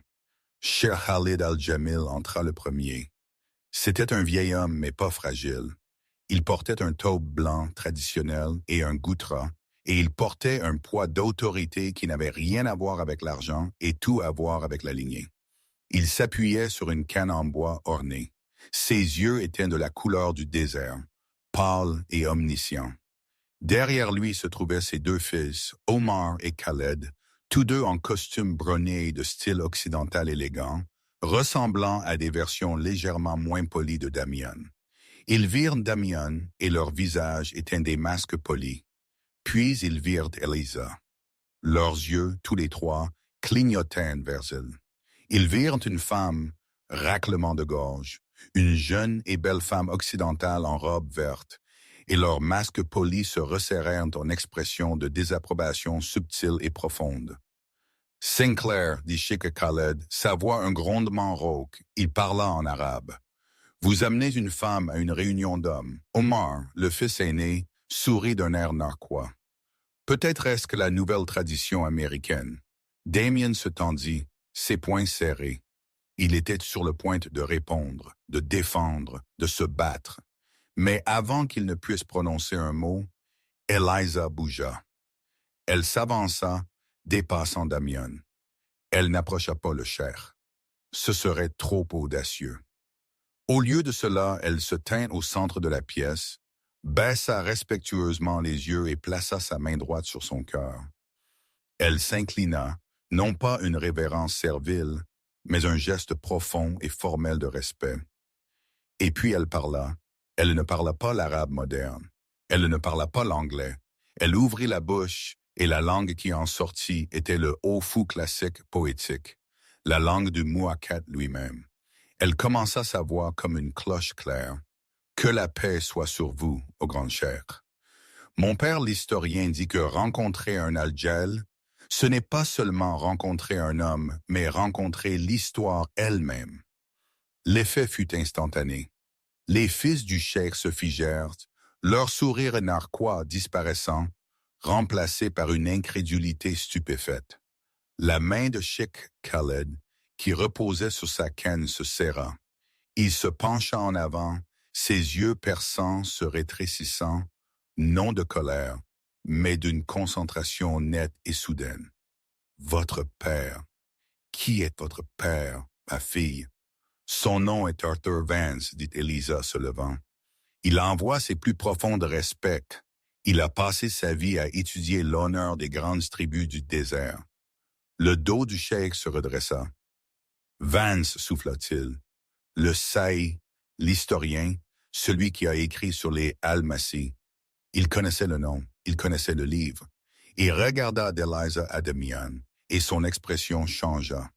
Cheikh Khalid Al-Jamil entra le premier. C'était un vieil homme, mais pas fragile. Il portait un tobe blanc traditionnel et un goutra, et il portait un poids d'autorité qui n'avait rien à voir avec l'argent et tout à voir avec la lignée. Il s'appuyait sur une canne en bois ornée. Ses yeux étaient de la couleur du désert, pâles et omniscients. Derrière lui se trouvaient ses deux fils, Omar et Khaled, tous deux en costume bronné de style occidental élégant, ressemblant à des versions légèrement moins polies de Damian. Ils virent Damian et leurs visages étaient des masques polis. Puis ils virent Eliza. Leurs yeux, tous les trois, clignotaient vers elle. Ils virent une femme, raclement de gorge, une jeune et belle femme occidentale en robe verte, et leurs masques polis se resserrèrent en expression de désapprobation subtile et profonde. « Sinclair, dit Sheikh Khaled, sa voix un grondement rauque, il parla en arabe. Vous amenez une femme à une réunion d'hommes. Omar, le fils aîné, sourit d'un air narquois. Peut-être est-ce que la nouvelle tradition américaine. Damien se tendit, ses poings serrés. Il était sur le point de répondre, de défendre, de se battre. Mais avant qu'il ne puisse prononcer un mot, Eliza bougea. Elle s'avança, dépassant Damian. Elle n'approcha pas le cheikh. Ce serait trop audacieux. Au lieu de cela, elle se tint au centre de la pièce, baissa respectueusement les yeux et plaça sa main droite sur son cœur. Elle s'inclina, non pas une révérence servile, mais un geste profond et formel de respect. Et puis elle parla. Elle ne parla pas l'arabe moderne. Elle ne parla pas l'anglais. Elle ouvrit la bouche, et la langue qui en sortit était le haut fou classique poétique, la langue du Muakat lui-même. Elle commença sa voix comme une cloche claire. « Que la paix soit sur vous, ô grand cheikh. Mon père l'historien dit que rencontrer un Al-Djel, ce n'est pas seulement rencontrer un homme, mais rencontrer l'histoire elle-même. » L'effet fut instantané. Les fils du cheikh se figèrent, leur sourire narquois disparaissant, remplacé par une incrédulité stupéfaite. La main de Sheikh Khaled, qui reposait sur sa canne, se serra. Il se pencha en avant, ses yeux perçants se rétrécissant, non de colère, mais d'une concentration nette et soudaine. « Votre père. Qui est votre père, ma fille? » « Son nom est Arthur Vance, dit Eliza se levant. Il envoie ses plus profonds respects. Il a passé sa vie à étudier l'honneur des grandes tribus du désert. » Le dos du cheikh se redressa. « Vance, souffla-t-il. Le saï, l'historien, celui qui a écrit sur les Al-Masih. Il connaissait le nom, il connaissait le livre. Il regarda d'Eliza à Damian, et son expression changea.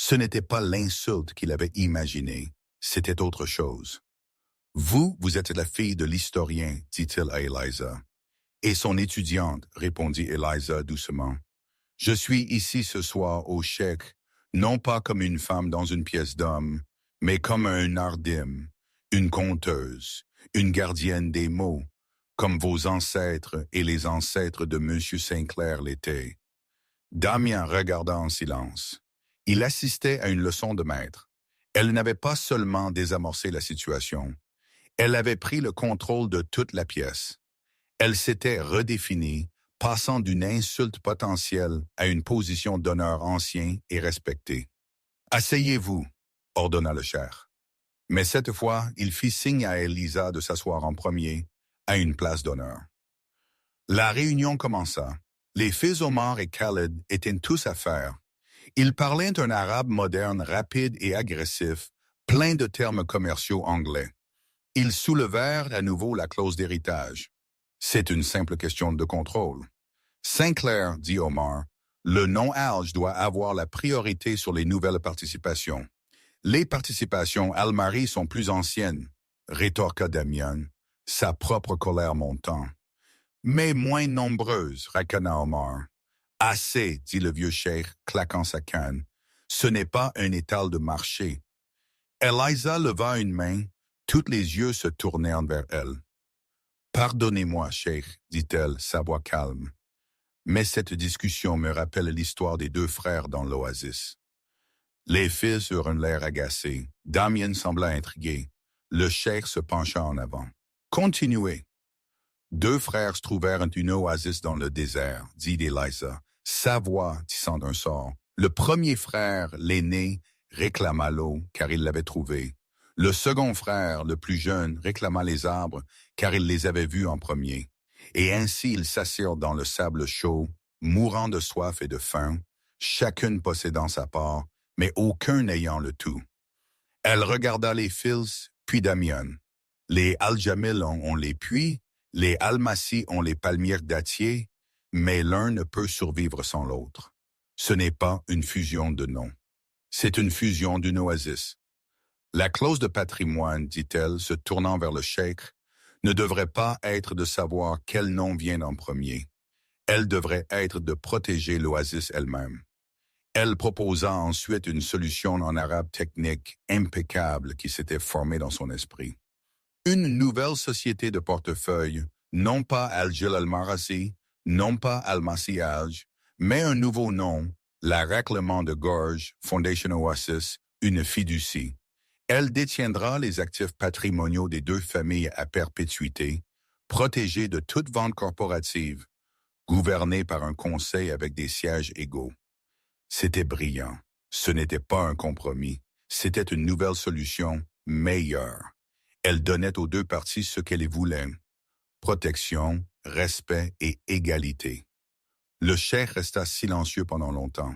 Ce n'était pas l'insulte qu'il avait imaginée, c'était autre chose. « Vous êtes la fille de l'historien, dit-il à Eliza. « Et son étudiante, répondit Eliza doucement. « Je suis ici ce soir au cheikh, non pas comme une femme dans une pièce d'homme, mais comme un nardim, une conteuse, une gardienne des mots, comme vos ancêtres et les ancêtres de M. Sinclair l'étaient. » Damien regarda en silence. Il assistait à une leçon de maître. Elle n'avait pas seulement désamorcé la situation, elle avait pris le contrôle de toute la pièce. Elle s'était redéfinie, passant d'une insulte potentielle à une position d'honneur ancien et respecté. « Asseyez-vous, » ordonna le cheikh. Mais cette fois, il fit signe à Eliza de s'asseoir en premier, à une place d'honneur. La réunion commença. Les fils Omar et Khaled étaient tous à faire. Ils parlaient un arabe moderne rapide et agressif, plein de termes commerciaux anglais. Ils soulevèrent à nouveau la clause d'héritage. C'est une simple question de contrôle. Sinclair, dit Omar, le non-Alge doit avoir la priorité sur les nouvelles participations. Les participations Al-Mari sont plus anciennes, rétorqua Damian, sa propre colère montant. Mais moins nombreuses, raconna Omar. Assez, dit le vieux cheikh, claquant sa canne. Ce n'est pas un étal de marché. Eliza leva une main, tous les yeux se tournèrent vers elle. Pardonnez-moi, cheikh, dit-elle, sa voix calme. Mais cette discussion me rappelle l'histoire des deux frères dans l'oasis. Les fils eurent un l'air agacé. Damien sembla intrigué. Le cheikh se pencha en avant. Continuez. Deux frères se trouvèrent une oasis dans le désert, dit Eliza, sa voix tissant un sort. Le premier frère, l'aîné, réclama l'eau, car il l'avait trouvée. Le second frère, le plus jeune, réclama les arbres, car il les avait vus en premier. Et ainsi ils s'assirent dans le sable chaud, mourant de soif et de faim, chacune possédant sa part, mais aucun n'ayant le tout. Elle regarda les fils, puis Damion. Les Aljamil ont les puits, les Almasi ont les palmiers dattiers, mais l'un ne peut survivre sans l'autre. Ce n'est pas une fusion de noms. C'est une fusion d'une oasis. La clause de patrimoine, dit-elle, se tournant vers le cheikh, ne devrait pas être de savoir quel nom vient en premier. Elle devrait être de protéger l'oasis elle-même. Elle proposa ensuite une solution en arabe technique impeccable qui s'était formée dans son esprit. Une nouvelle société de portefeuille, non pas Al-Jil al-Marasi, non pas Al-Masiyaj, mais un nouveau nom, la Règlement de Gorge, Foundation Oasis, une fiducie. Elle détiendra les actifs patrimoniaux des deux familles à perpétuité, protégée de toute vente corporative, gouvernée par un conseil avec des sièges égaux. C'était brillant. Ce n'était pas un compromis. C'était une nouvelle solution meilleure. Elle donnait aux deux parties ce qu'elles voulaient. Protection, respect et égalité. Le cheikh resta silencieux pendant longtemps.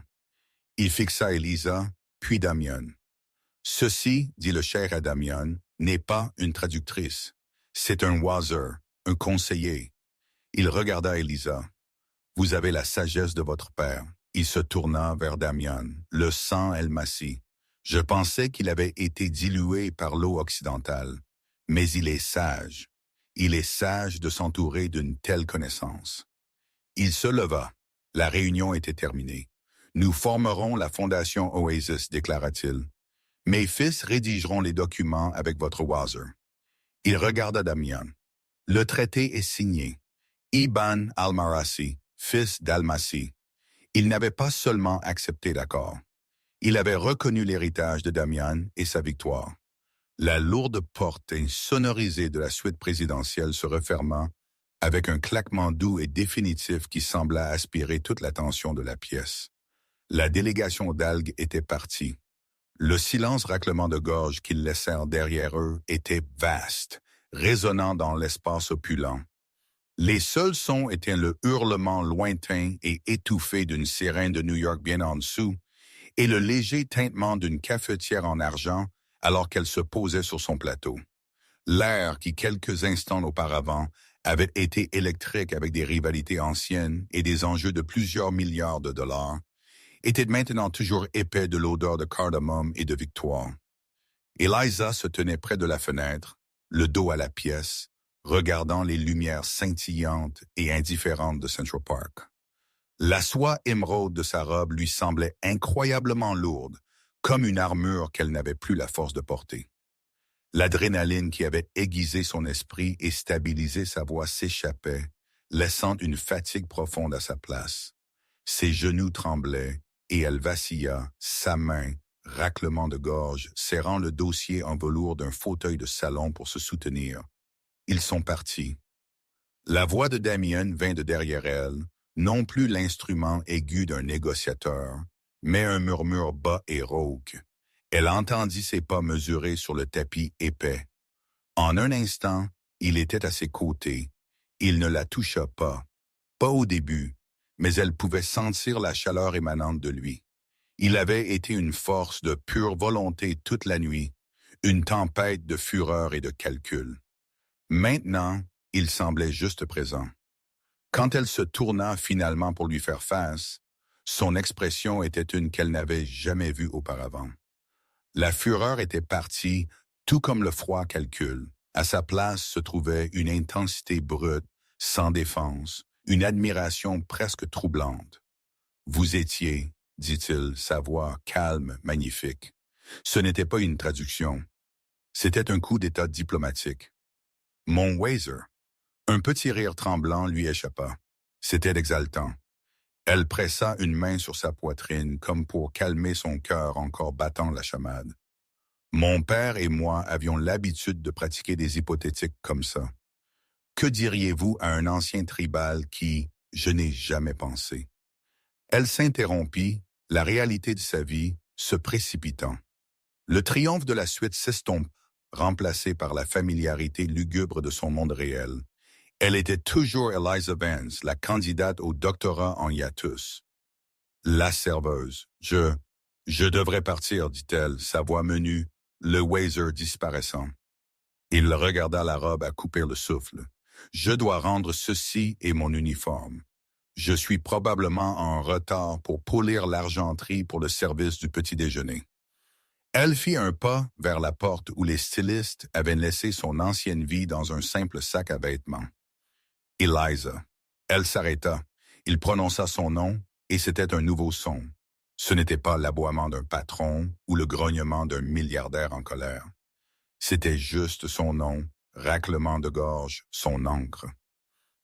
Il fixa Eliza, puis Damion. Ceci, dit le cheikh à Damion, n'est pas une traductrice. C'est un wazir, un conseiller. Il regarda Eliza. Vous avez la sagesse de votre père. Il se tourna vers Damion, le sang El-Massi. Je pensais qu'il avait été dilué par l'eau occidentale, mais il est sage. Il est sage de s'entourer d'une telle connaissance. Il se leva. La réunion était terminée. Nous formerons la fondation Oasis, déclara-t-il. Mes fils rédigeront les documents avec votre wazir. Il regarda Damion. Le traité est signé. Ibn al-Marasi, fils d'Al-Massi. Il n'avait pas seulement accepté l'accord. Il avait reconnu l'héritage de Damion et sa victoire. La lourde porte insonorisée de la suite présidentielle se referma avec un claquement doux et définitif qui sembla aspirer toute l'attention de la pièce. La délégation d'algues était partie. Le silence raclement de gorge qu'ils laissèrent derrière eux était vaste, résonnant dans l'espace opulent. Les seuls sons étaient le hurlement lointain et étouffé d'une sirène de New York bien en dessous et le léger tintement d'une cafetière en argent alors qu'elle se posait sur son plateau. L'air qui, quelques instants auparavant, avait été électrique avec des rivalités anciennes et des enjeux de plusieurs milliards de dollars, était maintenant toujours épais de l'odeur de cardamome et de victoire. Eliza se tenait près de la fenêtre, le dos à la pièce, regardant les lumières scintillantes et indifférentes de Central Park. La soie émeraude de sa robe lui semblait incroyablement lourde, comme une armure qu'elle n'avait plus la force de porter. L'adrénaline qui avait aiguisé son esprit et stabilisé sa voix s'échappait, laissant une fatigue profonde à sa place. Ses genoux tremblaient et elle vacilla, sa main, raclement de gorge, serrant le dossier en velours d'un fauteuil de salon pour se soutenir. Ils sont partis. La voix de Damion vint de derrière elle, non plus l'instrument aigu d'un négociateur, mais un murmure bas et rauque. Elle entendit ses pas mesurés sur le tapis épais. En un instant, il était à ses côtés. Il ne la toucha pas. Pas au début, mais elle pouvait sentir la chaleur émanante de lui. Il avait été une force de pure volonté toute la nuit, une tempête de fureur et de calcul. Maintenant, il semblait juste présent. Quand elle se tourna finalement pour lui faire face, son expression était une qu'elle n'avait jamais vue auparavant. La fureur était partie, tout comme le froid calcul. À sa place se trouvait une intensité brute, sans défense, une admiration presque troublante. « Vous étiez, dit-il, sa voix calme, magnifique. Ce n'était pas une traduction. C'était un coup d'état diplomatique. Mon wazir. Un petit rire tremblant lui échappa. C'était exaltant. Elle pressa une main sur sa poitrine comme pour calmer son cœur encore battant la chamade. Mon père et moi avions l'habitude de pratiquer des hypothétiques comme ça. Que diriez-vous à un ancien tribal qui, je n'ai jamais pensé? Elle s'interrompit, la réalité de sa vie se précipitant. Le triomphe de la suite s'estompe, remplacé par la familiarité lugubre de son monde réel. Elle était toujours Eliza Vance, la candidate au doctorat en hiatus. La serveuse. Je devrais partir, dit-elle, sa voix menue, le Wazer disparaissant. Il regarda la robe à couper le souffle. Je dois rendre ceci et mon uniforme. Je suis probablement en retard pour polir l'argenterie pour le service du petit déjeuner. Elle fit un pas vers la porte où les stylistes avaient laissé son ancienne vie dans un simple sac à vêtements. Eliza. Elle s'arrêta. Il prononça son nom et c'était un nouveau son. Ce n'était pas l'aboiement d'un patron ou le grognement d'un milliardaire en colère. C'était juste son nom, raclement de gorge, son encre.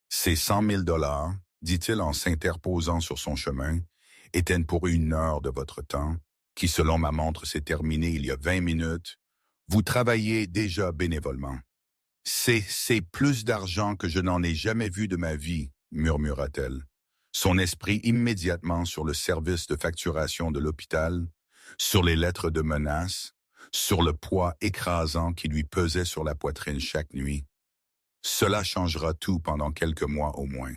Ces 100 000 $, dit-il en s'interposant sur son chemin, étaient pour 1 heure de votre temps, qui selon ma montre s'est terminé il y a 20 minutes. Vous travaillez déjà bénévolement. C'est plus d'argent que je n'en ai jamais vu de ma vie, murmura-t-elle. Son esprit immédiatement sur le service de facturation de l'hôpital, sur les lettres de menace, sur le poids écrasant qui lui pesait sur la poitrine chaque nuit. Cela changera tout pendant quelques mois au moins.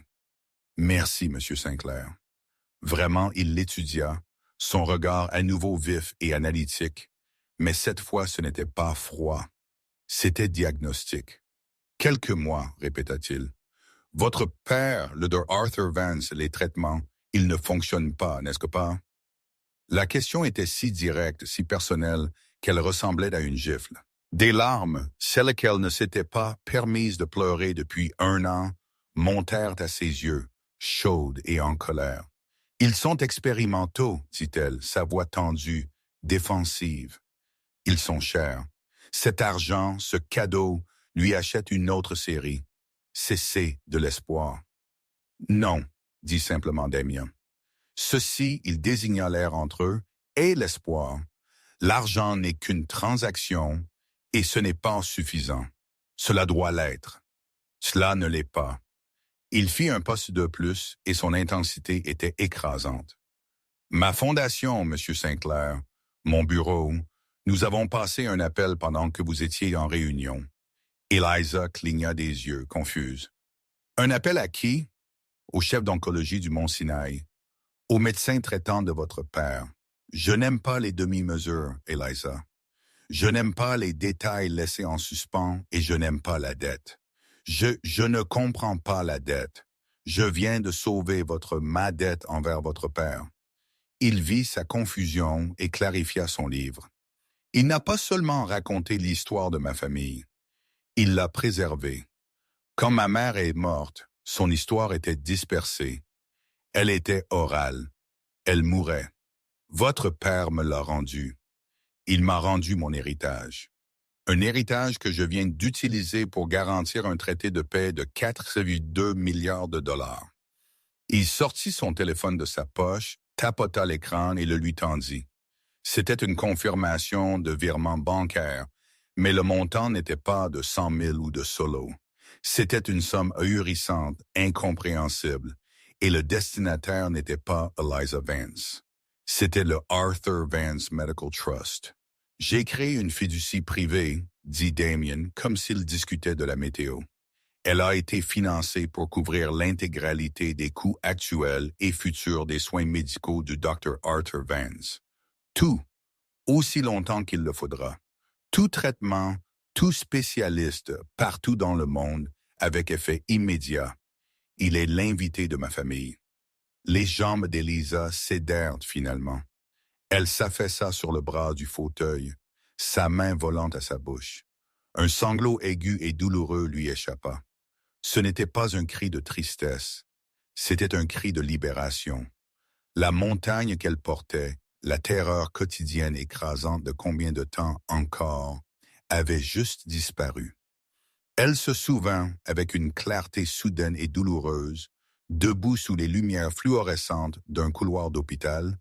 Merci, Monsieur Sinclair. Vraiment, il l'étudia, son regard à nouveau vif et analytique, mais cette fois ce n'était pas froid, c'était diagnostic. Quelques mois, répéta-t-il. Votre père, le Dr. Arthur Vance, les traitements, ils ne fonctionnent pas, n'est-ce pas? La question était si directe, si personnelle, qu'elle ressemblait à une gifle. Des larmes, celles qu'elle ne s'était pas permise de pleurer depuis 1 an, montèrent à ses yeux, chaudes et en colère. Ils sont expérimentaux, dit-elle, sa voix tendue, défensive. Ils sont chers. Cet argent, ce cadeau, lui achète une autre série. Cessez de l'espoir. Non, dit simplement Damien. Ceci, il désigna l'air entre eux, est l'espoir. L'argent n'est qu'une transaction et ce n'est pas suffisant. Cela doit l'être. Cela ne l'est pas. Il fit un pas de plus et son intensité était écrasante. Ma fondation, Monsieur Sinclair, mon bureau, nous avons passé un appel pendant que vous étiez en réunion. Eliza cligna des yeux, confuse. Un appel à qui? Au chef d'oncologie du Mont-Sinaï. Au médecin traitant de votre père. Je n'aime pas les demi-mesures, Eliza. Je n'aime pas les détails laissés en suspens et je n'aime pas la dette. Je ne comprends pas la dette. Je viens de sauver ma dette envers votre père. Il vit sa confusion et clarifia son livre. Il n'a pas seulement raconté l'histoire de ma famille. Il l'a préservée. Quand ma mère est morte, son histoire était dispersée. Elle était orale. Elle mourait. Votre père me l'a rendue. Il m'a rendu mon héritage. Un héritage que je viens d'utiliser pour garantir un traité de paix de 4,2 milliards de $. Il sortit son téléphone de sa poche, tapota l'écran et le lui tendit. C'était une confirmation de virement bancaire, mais le montant n'était pas de 100 000 ou de solo. C'était une somme ahurissante, incompréhensible, et le destinataire n'était pas Eliza Vance. C'était le Arthur Vance Medical Trust. J'ai créé une fiducie privée, dit Damien, comme s'il discutait de la météo. Elle a été financée pour couvrir l'intégralité des coûts actuels et futurs des soins médicaux du Dr. Arthur Vance. Tout, aussi longtemps qu'il le faudra. Tout traitement, tout spécialiste, partout dans le monde, avec effet immédiat. Il est l'invité de ma famille. Les jambes d'Elisa cédèrent finalement. Elle s'affaissa sur le bras du fauteuil, sa main volant à sa bouche. Un sanglot aigu et douloureux lui échappa. Ce n'était pas un cri de tristesse, c'était un cri de libération. La montagne qu'elle portait, la terreur quotidienne écrasante de combien de temps encore, avait juste disparu. Elle se souvint, avec une clarté soudaine et douloureuse, debout sous les lumières fluorescentes d'un couloir d'hôpital,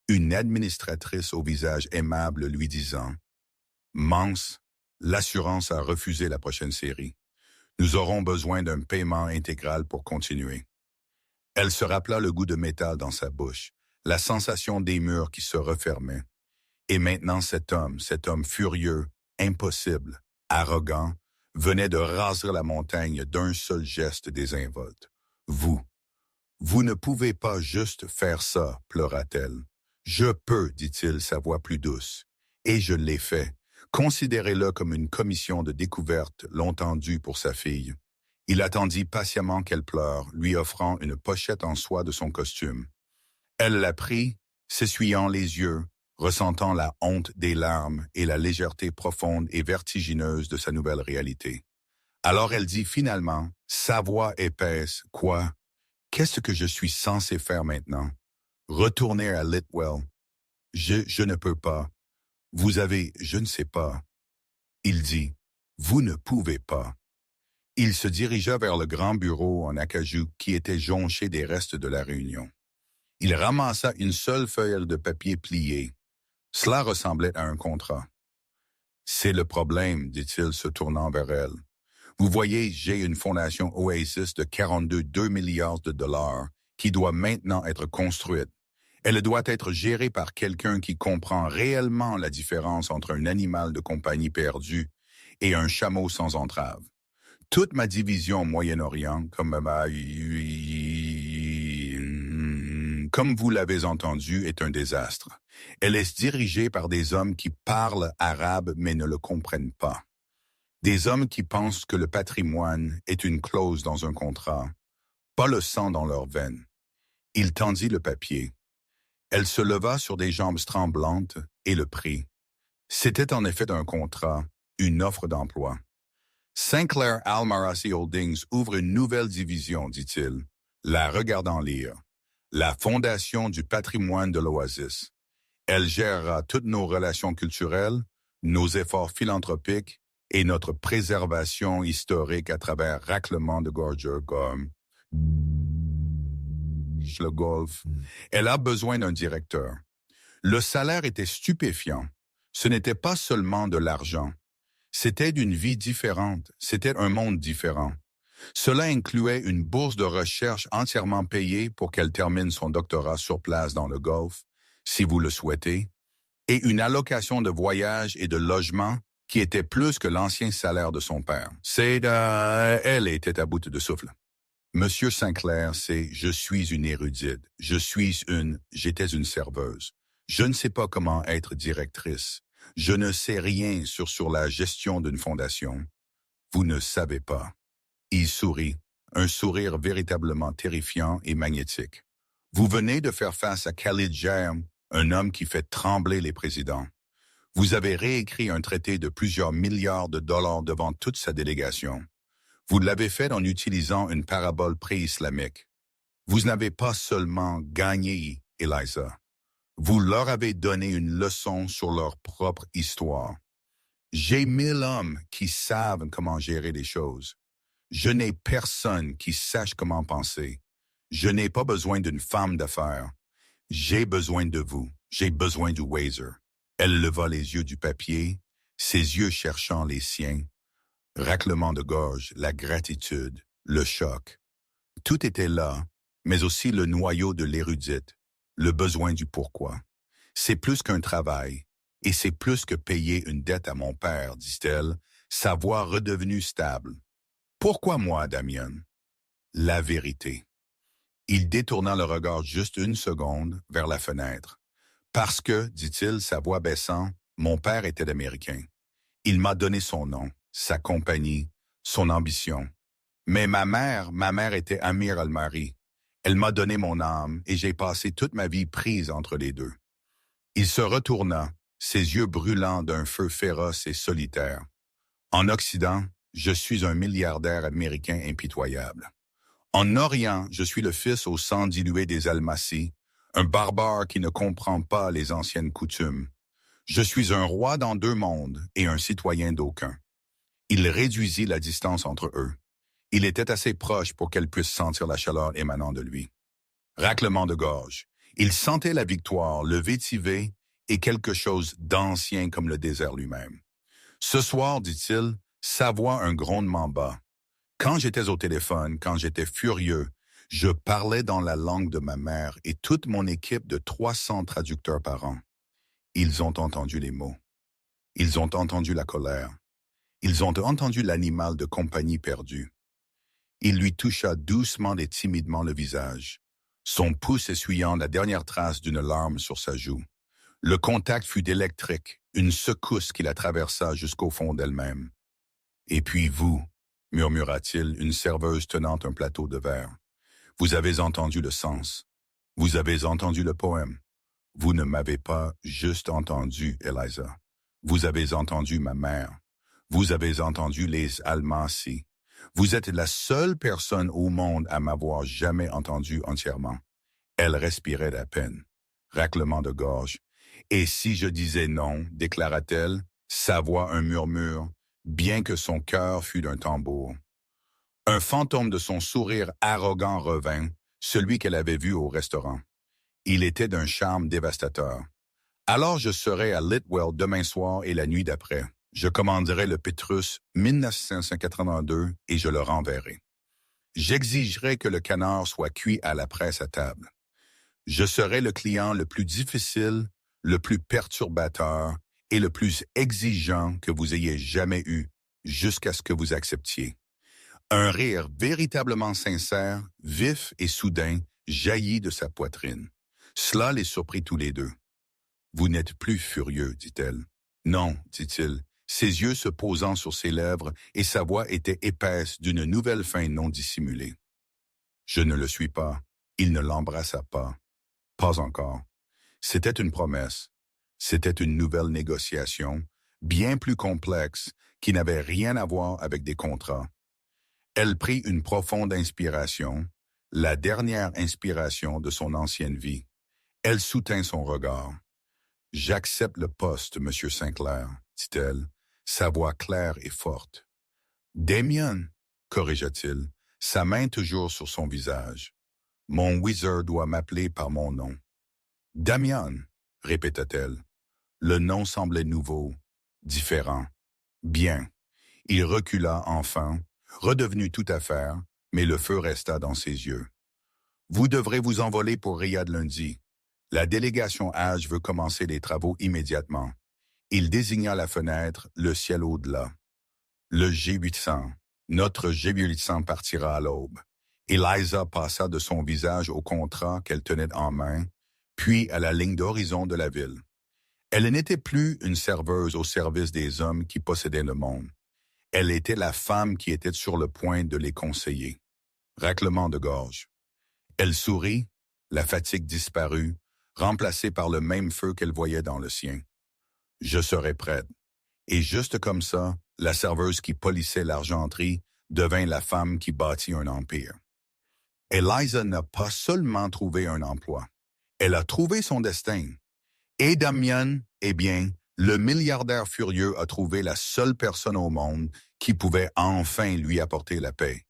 une administratrice au visage aimable lui disant « Mance, l'assurance a refusé la prochaine série. Nous aurons besoin d'un paiement intégral pour continuer. Elle se rappela le goût de métal dans sa bouche, la sensation des murs qui se refermaient. Et maintenant cet homme furieux, impossible, arrogant, venait de raser la montagne d'un seul geste désinvolte. Vous ne pouvez pas juste faire ça, pleura-t-elle. Je peux, dit-il, sa voix plus douce. Et je l'ai fait. Considérez-le comme une commission de découverte longtemps due pour sa fille. Il attendit patiemment qu'elle pleure, lui offrant une pochette en soie de son costume. Elle la prit, s'essuyant les yeux, ressentant la honte des larmes et la légèreté profonde et vertigineuse de sa nouvelle réalité. Alors elle dit finalement, sa voix épaisse, « Quoi? Qu'est-ce que je suis censé faire maintenant? Retourner à Litwell? Je ne peux pas. Vous avez, je ne sais pas. » Il dit, « Vous ne pouvez pas. » Il se dirigea vers le grand bureau en acajou qui était jonché des restes de la réunion. Il ramassa une seule feuille de papier pliée. Cela ressemblait à un contrat. « C'est le problème, dit-il se tournant vers elle. Vous voyez, j'ai une fondation Oasis de 42 milliards de dollars qui doit maintenant être construite. Elle doit être gérée par quelqu'un qui comprend réellement la différence entre un animal de compagnie perdu et un chameau sans entrave. Toute ma division au Moyen-Orient, comme vous l'avez entendu, est un désastre. Elle est dirigée par des hommes qui parlent arabe mais ne le comprennent pas. Des hommes qui pensent que le patrimoine est une clause dans un contrat, pas le sang dans leurs veines. Il tendit le papier. Elle se leva sur des jambes tremblantes et le prit. C'était en effet un contrat, une offre d'emploi. Sinclair Almarasi Holdings ouvre une nouvelle division, dit-il, la regardant lire. La Fondation du patrimoine de l'Oasis. Elle gérera toutes nos relations culturelles, nos efforts philanthropiques et notre préservation historique à travers raclement de gorge comme le golf. Elle a besoin d'un directeur. Le salaire était stupéfiant. Ce n'était pas seulement de l'argent. C'était d'une vie différente. C'était un monde différent. Cela incluait une bourse de recherche entièrement payée pour qu'elle termine son doctorat sur place dans le Golfe, si vous le souhaitez, et une allocation de voyage et de logement qui était plus que l'ancien salaire de son père. Elle était à bout de souffle. Monsieur Sinclair, je suis une érudite, j'étais une serveuse. Je ne sais pas comment être directrice. Je ne sais rien sur la gestion d'une fondation. Vous ne savez pas. Il sourit, un sourire véritablement terrifiant et magnétique. Vous venez de faire face à Khalid Jarm, un homme qui fait trembler les présidents. Vous avez réécrit un traité de plusieurs milliards de dollars devant toute sa délégation. Vous l'avez fait en utilisant une parabole pré-islamique. Vous n'avez pas seulement gagné, Eliza. Vous leur avez donné une leçon sur leur propre histoire. J'ai 1000 hommes qui savent comment gérer les choses. Je n'ai personne qui sache comment penser. Je n'ai pas besoin d'une femme d'affaires. J'ai besoin de vous. J'ai besoin du Wazer. Elle leva les yeux du papier, ses yeux cherchant les siens. Raclement de gorge, la gratitude, le choc. Tout était là, mais aussi le noyau de l'érudite, le besoin du pourquoi. C'est plus qu'un travail, et c'est plus que payer une dette à mon père, dit-elle, sa voix redevenue stable. Pourquoi moi, Damien? La vérité. Il détourna le regard juste une seconde vers la fenêtre. Parce que, dit-il, sa voix baissant, mon père était américain. Il m'a donné son nom, sa compagnie, son ambition. Mais ma mère était Amir Al-Mari. Elle m'a donné mon âme et j'ai passé toute ma vie prise entre les deux. Il se retourna, ses yeux brûlants d'un feu féroce et solitaire. En Occident, je suis un milliardaire américain impitoyable. En Orient, je suis le fils au sang dilué des Almassis, un barbare qui ne comprend pas les anciennes coutumes. Je suis un roi dans 2 mondes et un citoyen d'aucun. Il réduisit la distance entre eux. Il était assez proche pour qu'elle puisse sentir la chaleur émanant de lui. Raclement de gorge. Il sentait la victoire, le vétiver et quelque chose d'ancien comme le désert lui-même. Ce soir, dit-il, sa voix un grondement bas. Quand j'étais au téléphone, quand j'étais furieux, je parlais dans la langue de ma mère et toute mon équipe de 300 traducteurs par an. Ils ont entendu les mots. Ils ont entendu la colère. Ils ont entendu l'animal de compagnie perdu. Il lui toucha doucement et timidement le visage, son pouce essuyant la dernière trace d'une larme sur sa joue. Le contact fut électrique, une secousse qui la traversa jusqu'au fond d'elle-même. « Et puis vous, » murmura-t-il, une serveuse tenant un plateau de verre. « Vous avez entendu le sens. Vous avez entendu le poème. Vous ne m'avez pas juste entendu, Eliza. Vous avez entendu ma mère. Vous avez entendu les Almasi. Vous êtes la seule personne au monde à m'avoir jamais entendu entièrement. » Elle respirait à peine. Raclement de gorge. « Et si je disais non, déclara-t-elle, sa voix un murmure, bien que son cœur fût d'un tambour. » Un fantôme de son sourire arrogant revint, celui qu'elle avait vu au restaurant. Il était d'un charme dévastateur. « Alors je serai à Litwell demain soir et la nuit d'après. Je commanderai le Pétrus 1982 et je le renverrai. J'exigerai que le canard soit cuit à la presse à table. Je serai le client le plus difficile, le plus perturbateur et le plus exigeant que vous ayez jamais eu jusqu'à ce que vous acceptiez. » Un rire véritablement sincère, vif et soudain jaillit de sa poitrine. Cela les surprit tous les deux. « Vous n'êtes plus furieux, dit-elle. »« Non, dit-il, ses yeux se posant sur ses lèvres et sa voix était épaisse d'une nouvelle faim non dissimulée. »« Je ne le suis pas. » Il ne l'embrassa pas. Pas encore. C'était une promesse. C'était une nouvelle négociation, bien plus complexe, qui n'avait rien à voir avec des contrats. Elle prit une profonde inspiration, la dernière inspiration de son ancienne vie. Elle soutint son regard. « J'accepte le poste, Monsieur Sinclair, » dit-elle, sa voix claire et forte. « Damien, » corrigea-t-il, sa main toujours sur son visage. « Mon wizard doit m'appeler par mon nom. »« Damian, » répéta-t-elle. Le nom semblait nouveau, différent. « Bien. » Il recula enfin, redevenu tout à fait, mais le feu resta dans ses yeux. « Vous devrez vous envoler pour Riyad lundi. La délégation Hajj veut commencer les travaux immédiatement. » Il désigna la fenêtre, le ciel au-delà. « Le G800. Notre G800 partira à l'aube. » Eliza passa de son visage au contrat qu'elle tenait en main, puis à la ligne d'horizon de la ville. Elle n'était plus une serveuse au service des hommes qui possédaient le monde. Elle était la femme qui était sur le point de les conseiller. Raclement de gorge. Elle sourit, la fatigue disparut, remplacée par le même feu qu'elle voyait dans le sien. « Je serai prête. » Et juste comme ça, la serveuse qui polissait l'argenterie devint la femme qui bâtit un empire. Eliza n'a pas seulement trouvé un emploi. Elle a trouvé son destin. Et Damian, eh bien, le milliardaire furieux a trouvé la seule personne au monde qui pouvait enfin lui apporter la paix.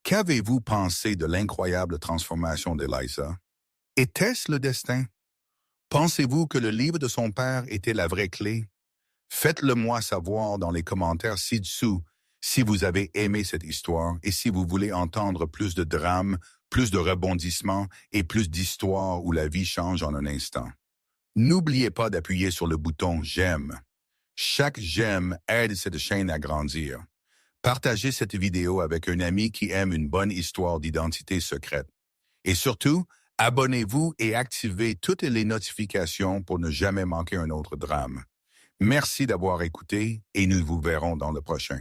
Qu'avez-vous pensé de l'incroyable transformation d'Eliza? Était-ce le destin? Pensez-vous que le livre de son père était la vraie clé? Faites-le-moi savoir dans les commentaires ci-dessous si vous avez aimé cette histoire et si vous voulez entendre plus de drames, plus de rebondissements et plus d'histoires où la vie change en un instant. N'oubliez pas d'appuyer sur le bouton « J'aime ». Chaque j'aime aide cette chaîne à grandir. Partagez cette vidéo avec un ami qui aime une bonne histoire d'identité secrète. Et surtout, abonnez-vous et activez toutes les notifications pour ne jamais manquer un autre drame. Merci d'avoir écouté et nous vous verrons dans le prochain.